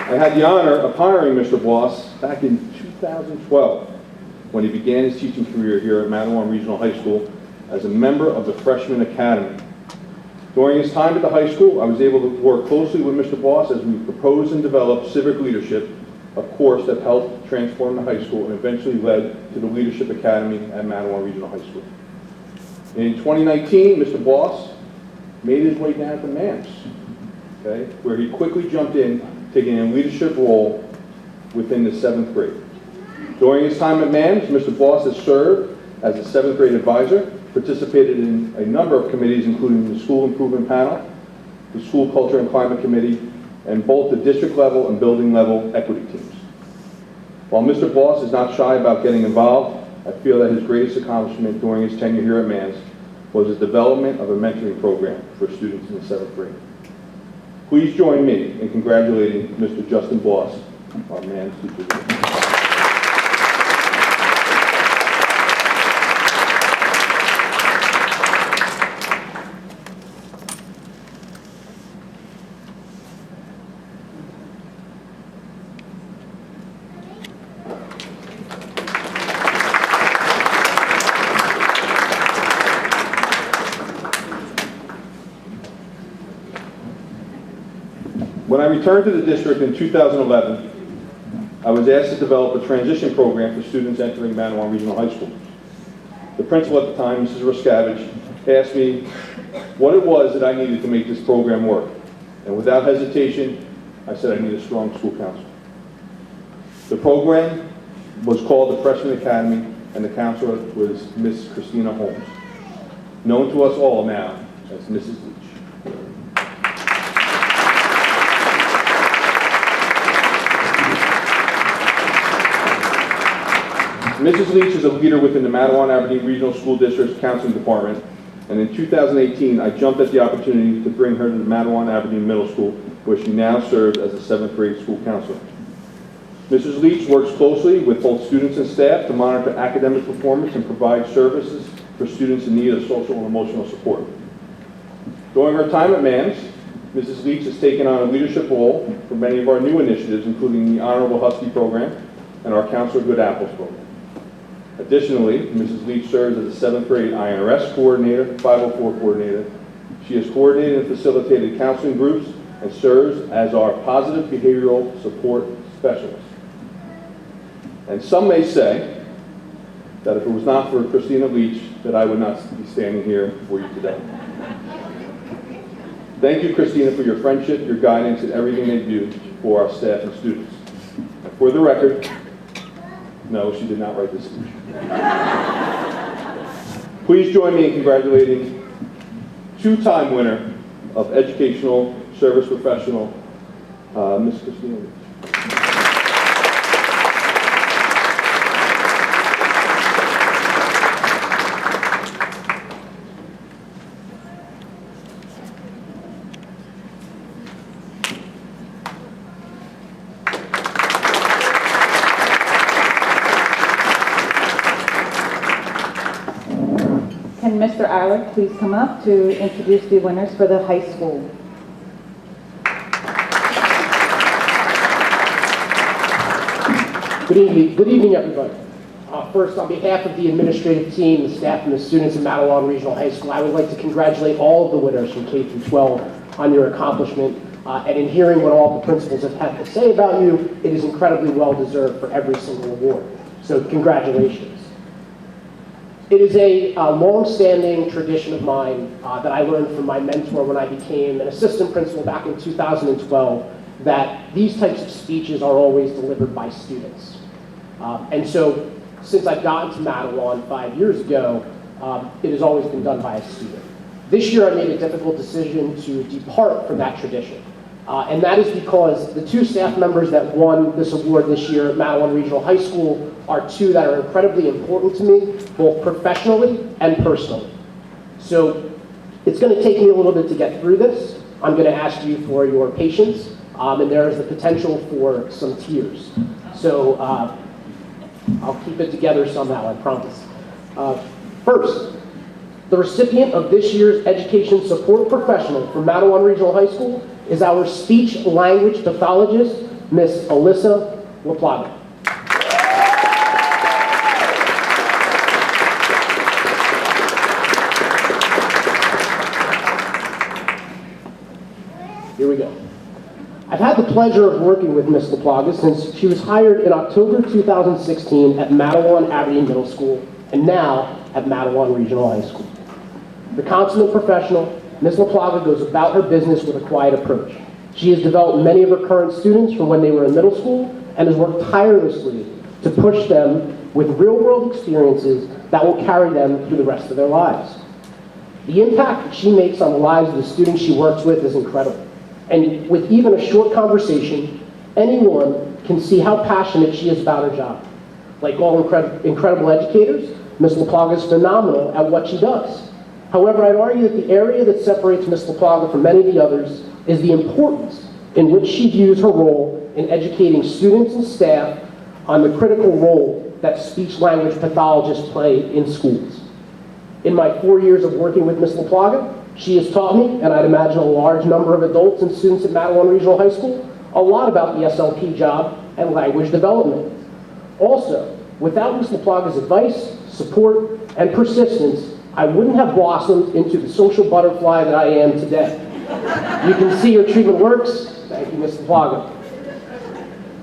I had the honor of hiring Mr. Boss back in 2012 when he began his teaching career here at Matawan Regional High School as a member of the Freshman Academy. During his time at the high school, I was able to work closely with Mr. Boss as we proposed and developed civic leadership, a course that helped transform the high school and eventually led to the Leadership Academy at Matawan Regional High School. In 2019, Mr. Boss made his way down to MANS, okay, where he quickly jumped in, taking a leadership role within the 7th grade. During his time at MANS, Mr. Boss has served as a 7th grade advisor, participated in a number of committees, including the School Improvement Panel, the School Culture and Climate Committee, and both the district level and building level equity teams. While Mr. Boss is not shy about getting involved, I feel that his greatest accomplishment during his tenure here at MANS was the development of a mentoring program for students in the 7th grade. Please join me in congratulating Mr. Justin Boss, our MANS teacher. When I returned to the district in 2011, I was asked to develop a transition program for students entering Matawan Regional High School. The principal at the time, Mrs. Rascavage, asked me what it was that I needed to make this program work. And without hesitation, I said I need a strong school counselor. The program was called the Freshman Academy, and the counselor was Miss Christina Holmes, known to us all now as Mrs. Leach. Mrs. Leach is a leader within the Matawan-Aberdeen Regional School District's Counseling Department, and in 2018, I jumped at the opportunity to bring her to the Matawan-Aberdeen Middle School, where she now serves as a 7th grade school counselor. Mrs. Leach works closely with both students and staff to monitor academic performance and provide services for students in need of social and emotional support. During her time at MANS, Mrs. Leach has taken on a leadership role for many of our new initiatives, including the Honorable Husky program and our Counselor Good Apples program. Additionally, Mrs. Leach serves as a 7th grade INRS coordinator, 504 coordinator. She has coordinated and facilitated counseling groups and serves as our positive behavioral support specialist. And some may say that if it was not for Christina Leach, that I would not be standing here before you today. Thank you, Christina, for your friendship, your guidance, and everything they do for our staff and students. And for the record, no, she did not write this speech. Please join me in congratulating two-time winner of Educational Service Professional Ms. Christina. Can Mr. Aac please come up to introduce the winners for the high school? Good evening, everybody. First, on behalf of the administrative team, the staff, and the students at Matawan Regional High School, I would like to congratulate all of the winners from K through 12 on your accomplishment. And in hearing what all the principals have had to say about you, it is incredibly well-deserved for every single award. So congratulations. It is a long-standing tradition of mine that I learned from my mentor when I became an assistant principal back in 2012, that these types of speeches are always delivered by students. And so, since I've gotten to Matawan 5 years ago, it has always been done by a student. This year I made a difficult decision to depart from that tradition. And that is because the two staff members that won this award this year at Matawan Regional High School are two that are incredibly important to me, both professionally and personally. So it's going to take me a little bit to get through this. I'm going to ask you for your patience, and there is the potential for some tears. So I'll keep it together somehow, I promise. First, the recipient of this year's Education Support Professional from Matawan Regional High School is our speech language pathologist, Miss Alyssa LaPlaga. Here we go. I've had the pleasure of working with Miss LaPlaga since she was hired in October 2016 at Matawan Aberdeen Middle School and now at Matawan Regional High School. The consummate professional, Ms. LaPlaga goes about her business with a quiet approach. She has developed many of her current students from when they were in middle school and has worked tirelessly to push them with real-world experiences that will carry them through the rest of their lives. The impact that she makes on the lives of the students she works with is incredible. And with even a short conversation, anyone can see how passionate she is about her job. Like all incredible educators, Ms. LaPlaga is phenomenal at what she does. However, I'd argue that the area that separates Ms. LaPlaga from many of the others is the importance in which she views her role in educating students and staff on the critical role that speech-language pathologists play in schools. In my 4 years of working with Ms. LaPlaga, she has taught me, and I'd imagine a large number of adults and students at Matawan Regional High School, a lot about the SLP job and language development. Also, without Ms. LaPlaga's advice, support, and persistence, I wouldn't have blossomed into the social butterfly that I am today. You can see her treatment works. Thank you, Ms. LaPlaga.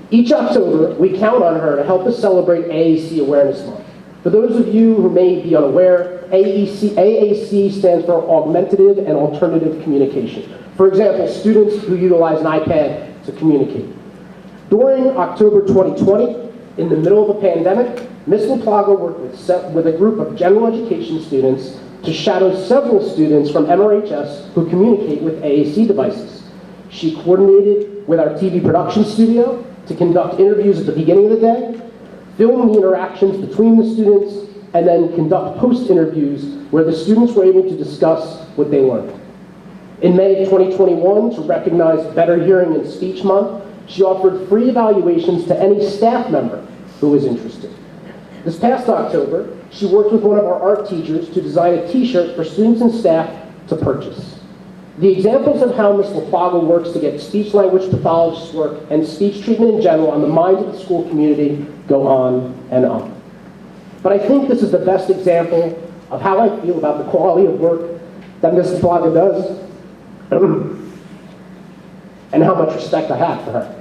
Each October, we count on her to help us celebrate Aac Awareness Month. For those of you who may be unaware, AAC stands for Augmentative and Alternative Communication. For example, students who utilize an iPad to communicate. During October 2020, in the middle of a pandemic, Ms. LaPlaga worked with a group of general education students to shadow several students from MRHS who communicate with AAC devices. She coordinated with our TV production studio to conduct interviews at the beginning of the day, film the interactions between the students, and then conduct post-interviews where the students were able to discuss what they learned. In May of 2021, to recognize Better Hearing and Speech Month, she offered free evaluations to any staff member who was interested. This past October, she worked with one of our art teachers to design a t-shirt for students and staff to purchase. The examples of how Ms. LaPlaga works to get speech-language pathologists work and speech treatment in general on the minds of the school community go on and on. But I think this is the best example of how I feel about the quality of work that Ms. LaPlaga does and how much respect I have for her.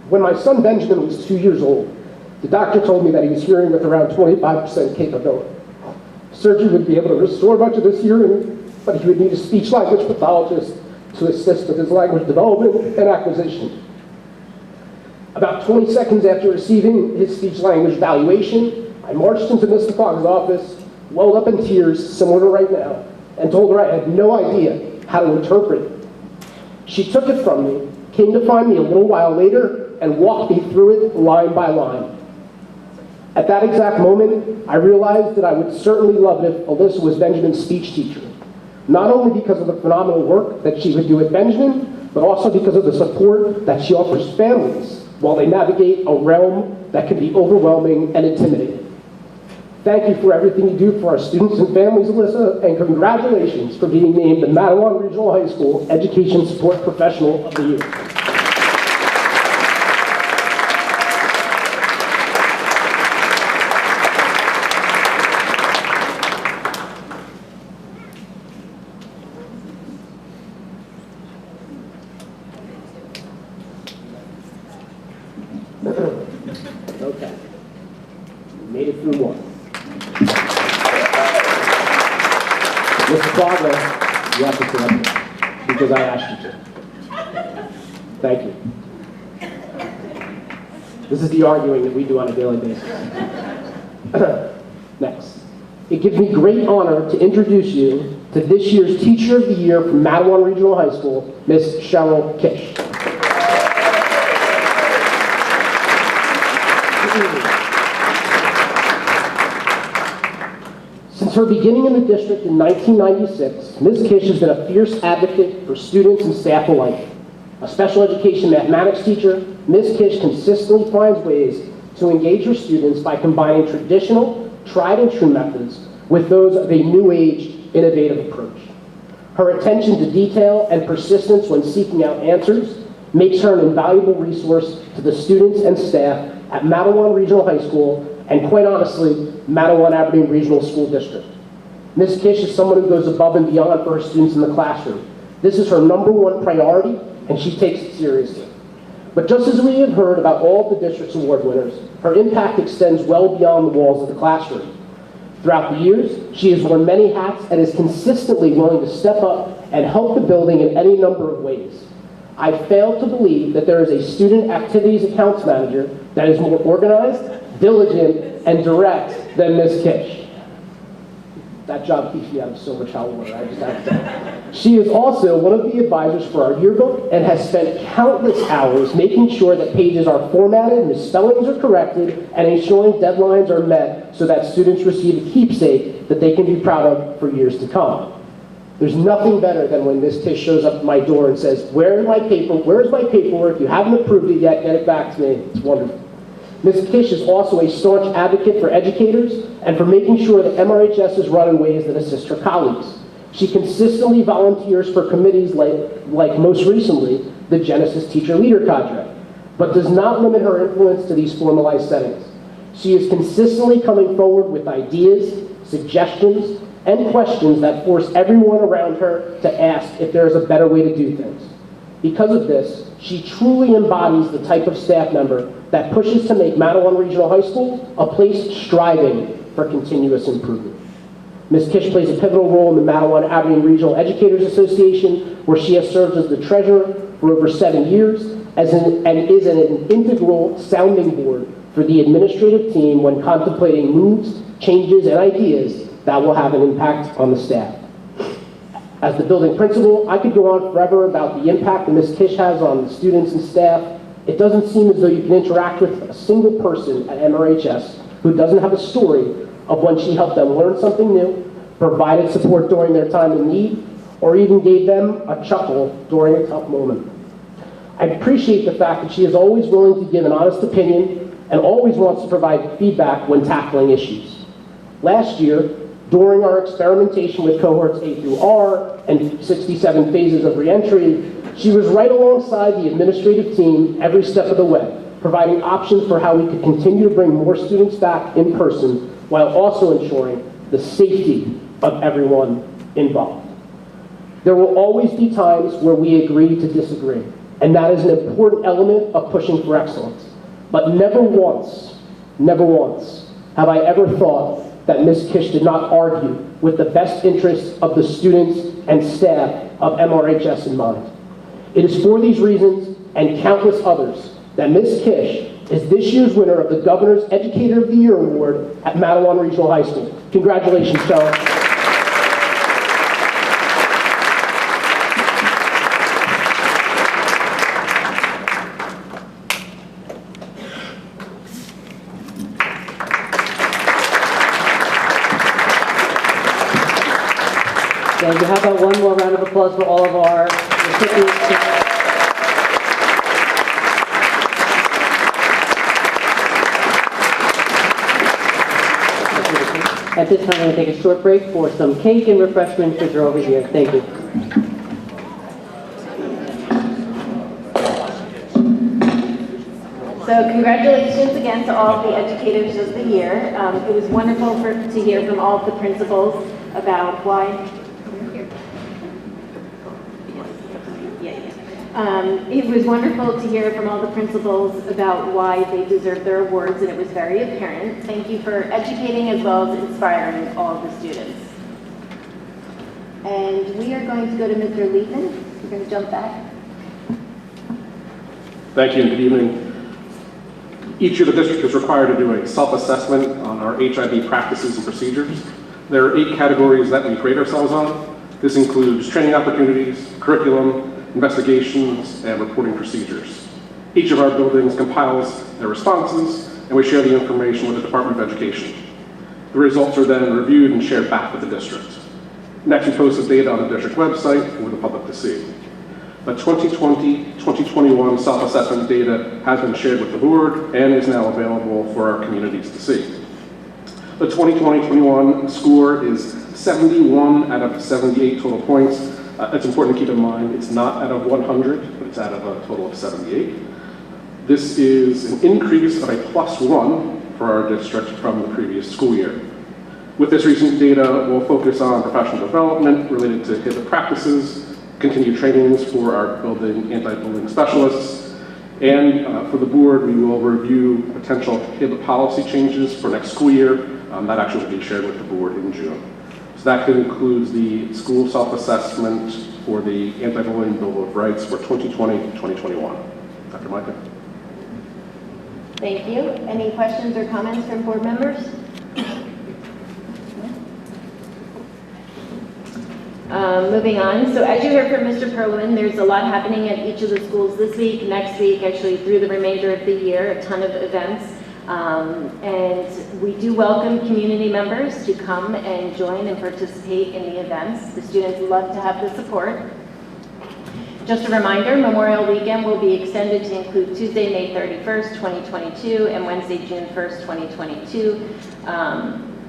When my son Benjamin was 2 years old, the doctor told me that he was hearing with around 25% capability. Surgery would be able to restore much of this hearing, but he would need a speech-language pathologist to assist with his language development and acquisition. About 20 seconds after receiving his speech-language evaluation, I marched into Ms. LaPlaga's office, welled up in tears, similar to right now, and told her I had no idea how to interpret it. She took it from me, came to find me a little while later, and walked me through it line by line. At that exact moment, I realized that I would certainly love it if Alyssa was Benjamin's speech teacher, not only because of the phenomenal work that she would do at Benjamin, but also because of the support that she offers families while they navigate a realm that can be overwhelming and intimidating. Thank you for everything you do for our students and families, Alyssa, and congratulations for being named the Matawan Regional High School Education Support Professional of the Year. Okay, made it through one. Mr. Progress, you have to sit up here, because I asked you to. Thank you. This is the arguing that we do on a daily basis. Next. It gives me great honor to introduce you to this year's Teacher of the Year from Matawan Regional High School, Miss Cheryl Kish. Since her beginning in the district in 1996, Ms. Kish has been a fierce advocate for students and staff alike. A special education mathematics teacher, Ms. Kish consistently finds ways to engage her students by combining traditional, tried and true methods with those of a new age, innovative approach. Her attention to detail and persistence when seeking out answers makes her an invaluable resource to the students and staff at Matawan Regional High School and, quite honestly, Matawan Aberdeen Regional School District. Ms. Kish is someone who goes above and beyond for her students in the classroom. This is her #1 priority, and she takes it seriously. But just as we have heard about all of the district's award winners, her impact extends well beyond the walls of the classroom. Throughout the years, she has worn many hats and is consistently willing to step up and help the building in any number of ways. I fail to believe that there is a student activities accounts manager that is more organized, diligent, and direct than Ms. Kish. That job keeps me out of so much hot water, I just have to say. She is also one of the advisors for our yearbook and has spent countless hours making sure that pages are formatted, misspellings are corrected, and ensuring deadlines are met so that students receive a keepsake that they can be proud of for years to come. There's nothing better than when Ms. Kish shows up at my door and says, where's my paperwork? You haven't approved it yet, get it back to me. It's wonderful. Ms. Kish is also a staunch advocate for educators and for making sure that MRHS is run in ways that assist her colleagues. She consistently volunteers for committees like most recently, the Genesis Teacher Leader Cadre, but does not limit her influence to these formalized settings. She is consistently coming forward with ideas, suggestions, and questions that force everyone around her to ask if there is a better way to do things. Because of this, she truly embodies the type of staff member that pushes to make Matawan Regional High School a place striving for continuous improvement. Ms. Kish plays a pivotal role in the Matawan Aberdeen Regional Educators Association, where she has served as the treasurer for over 7 years and is an integral sounding board for the administrative team when contemplating moves, changes, and ideas that will have an impact on the staff. As the building principal, I could go on forever about the impact that Ms. Kish has on the students and staff. It doesn't seem as though you can interact with a single person at MRHS who doesn't have a story of when she helped them learn something new, provided support during their time in need, or even gave them a chuckle during a tough moment. I appreciate the fact that she is always willing to give an honest opinion and always wants to provide feedback when tackling issues. Last year, during our experimentation with cohorts A through R and 67 phases of reentry, she was right alongside the administrative team every step of the way, providing options for how we could continue to bring more students back in person while also ensuring the safety of everyone involved. There will always be times where we agree to disagree, and that is an important element of pushing for excellence. But never once have I ever thought that Ms. Kish did not argue with the best interests of the students and staff of MRHS in mind. It is for these reasons and countless others that Ms. Kish is this year's winner of the Governor's Educator of the Year Award at Matawan Regional High School. Congratulations, Cheryl. Thank you. How about one more round of applause for all of our recipients? At this time, I'm going to take a short break for some cake and refreshments, which are over here. Thank you. So congratulations again to all of the educators of the year. It was wonderful to hear from all of the principals about why. It was wonderful to hear from all the principals about why they deserve their awards, and it was very apparent. Thank you for educating as well as inspiring all of the students. And we are going to go to Mr. Liebman. We're going to jump back. Thank you and good evening. Each year the district is required to do a self-assessment on our HIV practices and procedures. There are 8 categories that we grade ourselves on. This includes training opportunities, curriculum, investigations, and reporting procedures. Each of our buildings compiles their responses, and we share the information with the Department of Education. The results are then reviewed and shared back with the district. Next, we post the data on the district website for the public to see. The 2020-2021 self-assessment data has been shared with the board and is now available for our communities to see. The 2020-21 score is 71 out of 78 total points. It's important to keep in mind it's not out of 100, but it's out of a total of 78. This is an increase of a +1 for our district from the previous school year. With this recent data, we'll focus on professional development related to HIPAA practices, continued trainings for our building anti-bullying specialists, and for the board, we will review potential HIPAA policy changes for next school year. That actually will be shared with the board in June. So that concludes the school self-assessment for the Anti-Bullying Bill of Rights for 2020-2021. Dr. Micah. Thank you. Any questions or comments from board members? Moving on. So as you heard from Mr. Perlin, there's a lot happening at each of the schools this week, next week, actually through the remainder of the year, a ton of events. And we do welcome community members to come and join and participate in the events. The students love to have the support. Just a reminder, Memorial Weekend will be extended to include Tuesday, May 31st, 2022, and Wednesday, June 1st, 2022.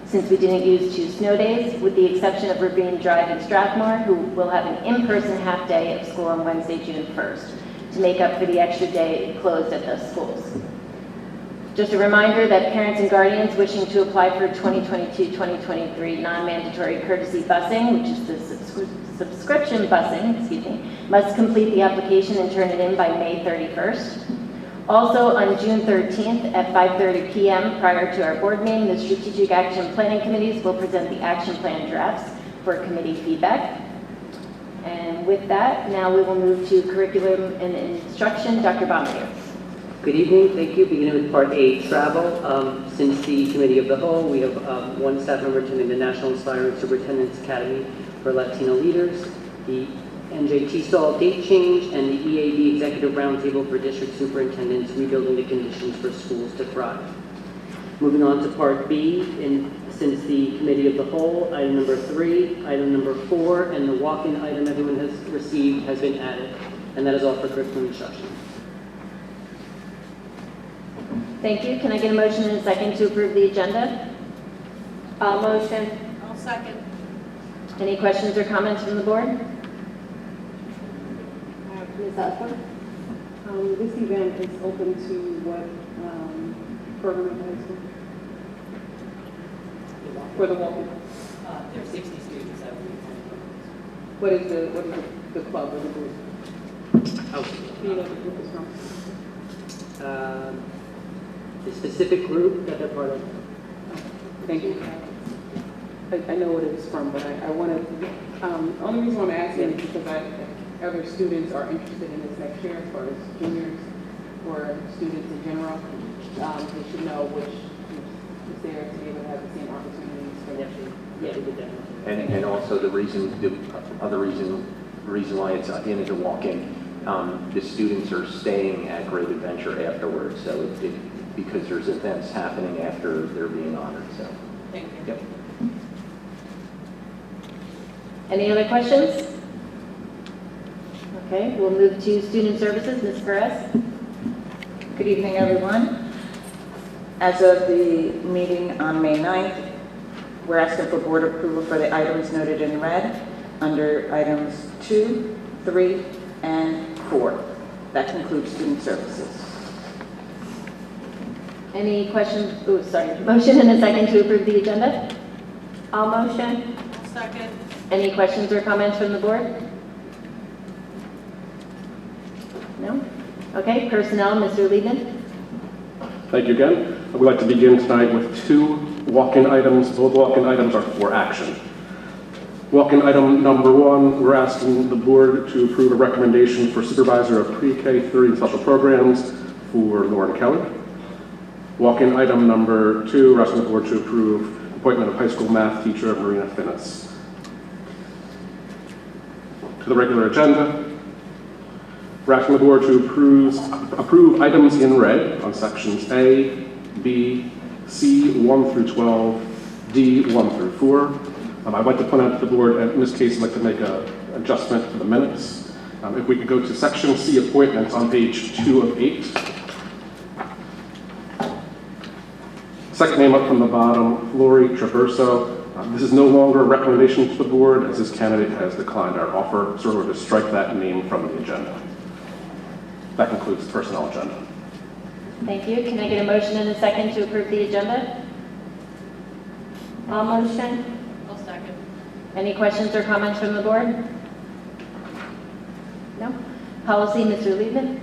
Since we didn't use 2 snow days, with the exception of Ravine Drive in Strathmore, who will have an in-person half day of school on Wednesday, June 1st, to make up for the extra day closed at those schools. Just a reminder that parents and guardians wishing to apply for 2022-2023 non-mandatory courtesy busing, which is the subscription busing, must complete the application and turn it in by May 31st. Also, on June 13th at 5:30 p.m. prior to our board meeting, the Strategic Action Planning Committees will present the action plan drafts for committee feedback. And with that, now we will move to curriculum and instruction. Dr. Baumgartner. Good evening. Thank you. Beginning with Part A, travel. Since the Committee of the Whole, we have one staff member attending the National Inspiring Superintendents Academy for Latino Leaders, the NJT Sol date change, and the EAB Executive Roundtable for District Superintendents, rebuilding the conditions for schools to thrive. Moving on to Part B, since the Committee of the Whole, item number 3, item number 4, and the walk-in item everyone has received has been added, and that is all for curriculum instruction. Thank you. Can I get a motion and a second to approve the agenda? Motion. I'll second. Any questions or comments from the board? Ms. Osborne? This event is open to what program at the high school? For the walk-in? There are 60 students that we attend. What is the club or the group? Do you know what the group is from? The specific group that they're part of. Thank you. I know what it is from, but I want to, the only reason I'm asking is because other students are interested in this next year, as far as juniors or students in general. They should know which is there to be able to have the same opportunities for next year. Yeah, we did that. And also the other reason why it's in as a walk-in, the students are staying at Great Adventure afterwards, so because there's events happening after they're being honored, so. Thank you. Yep. Any other questions? Okay, we'll move to Student Services. Ms. Perez? Good evening, everyone. As of the meeting on May 9th, we're asking for board approval for the items noted in red under items 2, 3, and 4. That concludes Student Services. Any questions? Oh, sorry. Motion and a second to approve the agenda? I'll motion. I'll second. Any questions or comments from the board? No? Okay, Personnel, Mr. Liebman? Thank you again. I would like to begin tonight with 2 walk-in items. Both walk-in items are for action. Walk-in item number 1, we're asking the board to approve a recommendation for supervisor of pre-K through and special programs for Lauren Kelly. Walk-in item number 2, we're asking the board to approve appointment of high school math teacher Marina Finnis. To the regular agenda, we're asking the board to approve items in red on sections A, B, C 1 through 12, D 1 through 4. I'd like to point out to the board, and in this case, I'd like to make an adjustment to the minutes. If we could go to section C, appointments on page 2 of 8. Second name up from the bottom, Lori Traverso. This is no longer a recommendation to the board, as this candidate has declined our offer, so we're going to strike that name from the agenda. That concludes the personnel agenda. Thank you. Can I get a motion and a second to approve the agenda? I'll motion. I'll second. Any questions or comments from the board? No? Policy, Mr. Liebman?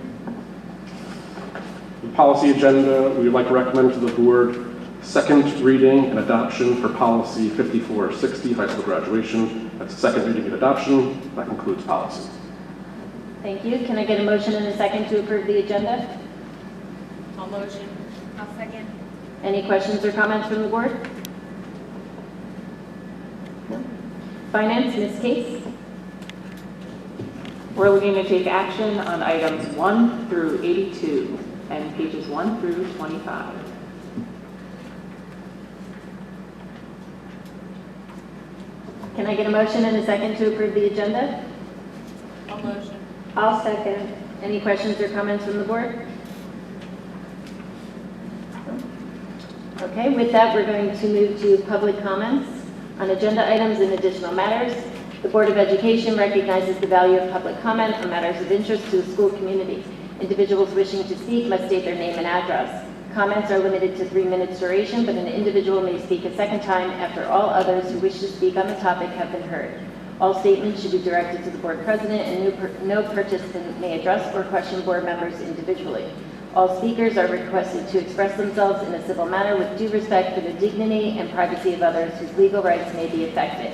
The policy agenda, we would like to recommend to the board second reading and adoption for policy 5460, high school graduation. That's second reading and adoption. That concludes policy. Thank you. Can I get a motion and a second to approve the agenda? I'll motion. I'll second. Any questions or comments from the board? No? Finance, Ms. Case? We're looking to take action on items 1 through 82 and pages 1 through 25. Can I get a motion and a second to approve the agenda? I'll motion. I'll second. Any questions or comments from the board? Okay, with that, we're going to move to public comments on agenda items and additional matters. The Board of Education recognizes the value of public comment on matters of interest to the school community. Individuals wishing to speak must state their name and address. Comments are limited to 3 minutes duration, but an individual may speak a second time after all others who wish to speak on the topic have been heard. All statements should be directed to the board president, and no participant may address or question board members individually. All speakers are requested to express themselves in a civil manner with due respect for the dignity and privacy of others whose legal rights may be affected.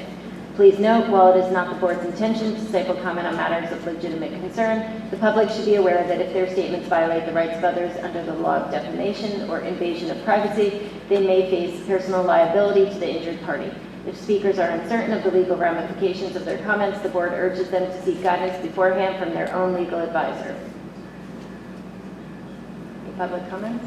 Please note, while it is not the board's intention to stifle comment on matters of legitimate concern, the public should be aware that if their statements violate the rights of others under the law of defamation or invasion of privacy, they may face personal liability to the injured party. If speakers are uncertain of the legal ramifications of their comments, the board urges them to seek guidance beforehand from their own legal advisor. Any public comments?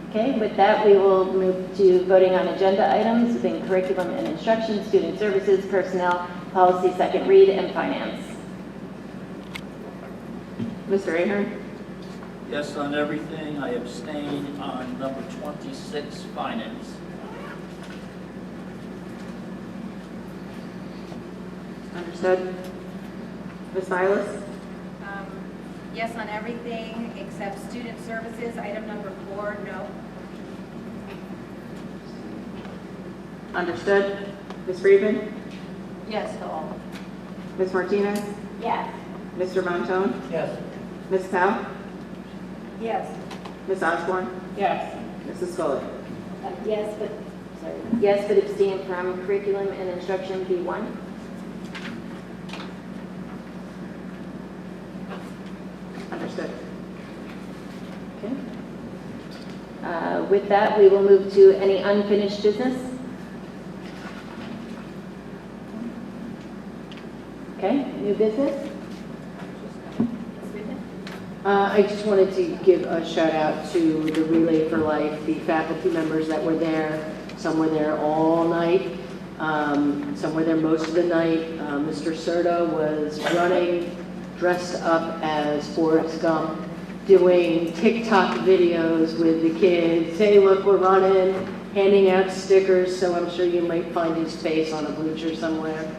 Okay, with that, we will move to voting on agenda items within curriculum and instruction, student services, personnel, policy, second read, and finance. Mr. Ahern? Yes on everything. I abstain on number 26, finance. Understood. Ms. Silas? Yes on everything except student services. Item number 4, no. Understood. Ms. Friedman? Yes to all. Ms. Martinez? Yes. Mr. Montone? Yes. Ms. Powell? Yes. Ms. Osborne? Yes. Mrs. Scully? Yes, but abstain from curriculum and instruction B1. Understood. Okay. With that, we will move to any unfinished business. Okay, new business? I just wanted to give a shout out to the Relay for Life, the faculty members that were there. Some were there all night. Some were there most of the night. Mr. Serta was running, dressed up as Forrest Gump, doing TikTok videos with the kids. Hey, look, we're running, handing out stickers, so I'm sure you might find his face on a bleacher somewhere.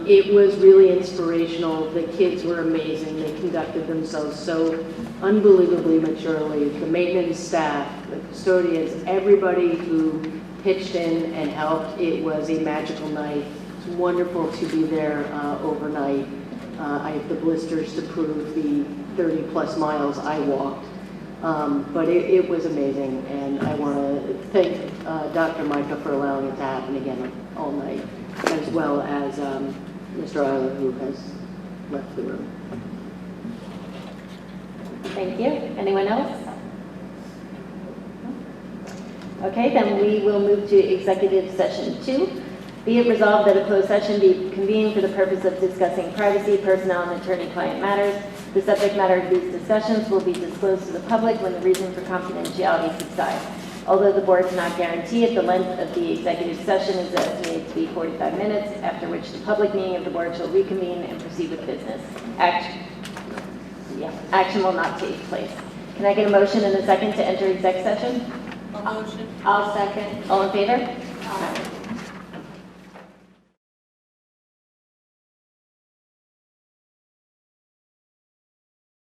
It was really inspirational. The kids were amazing. They conducted themselves so unbelievably maturely. The maintenance staff, the custodians, everybody who pitched in and helped. It was a magical night. It's wonderful to be there overnight. I have the blisters to prove the 30-plus miles I walked. But it was amazing, and I want to thank Dr. Micah for allowing it to happen again all night, as well as Mr. Eiler, who has left the room. Thank you. Anyone else? Okay, then we will move to executive session 2. Be it resolved that a closed session be convened for the purpose of discussing privacy, personnel, and attorney-client matters. The subject matter of these discussions will be disclosed to the public when the reason for confidentiality subsides. Although the board cannot guarantee it, the length of the executive session is estimated to be 45 minutes, after which the public meeting of the board shall reconvene and proceed with business. Action will not take place. Can I get a motion and a second to enter exec session? A motion. I'll second. All in favor?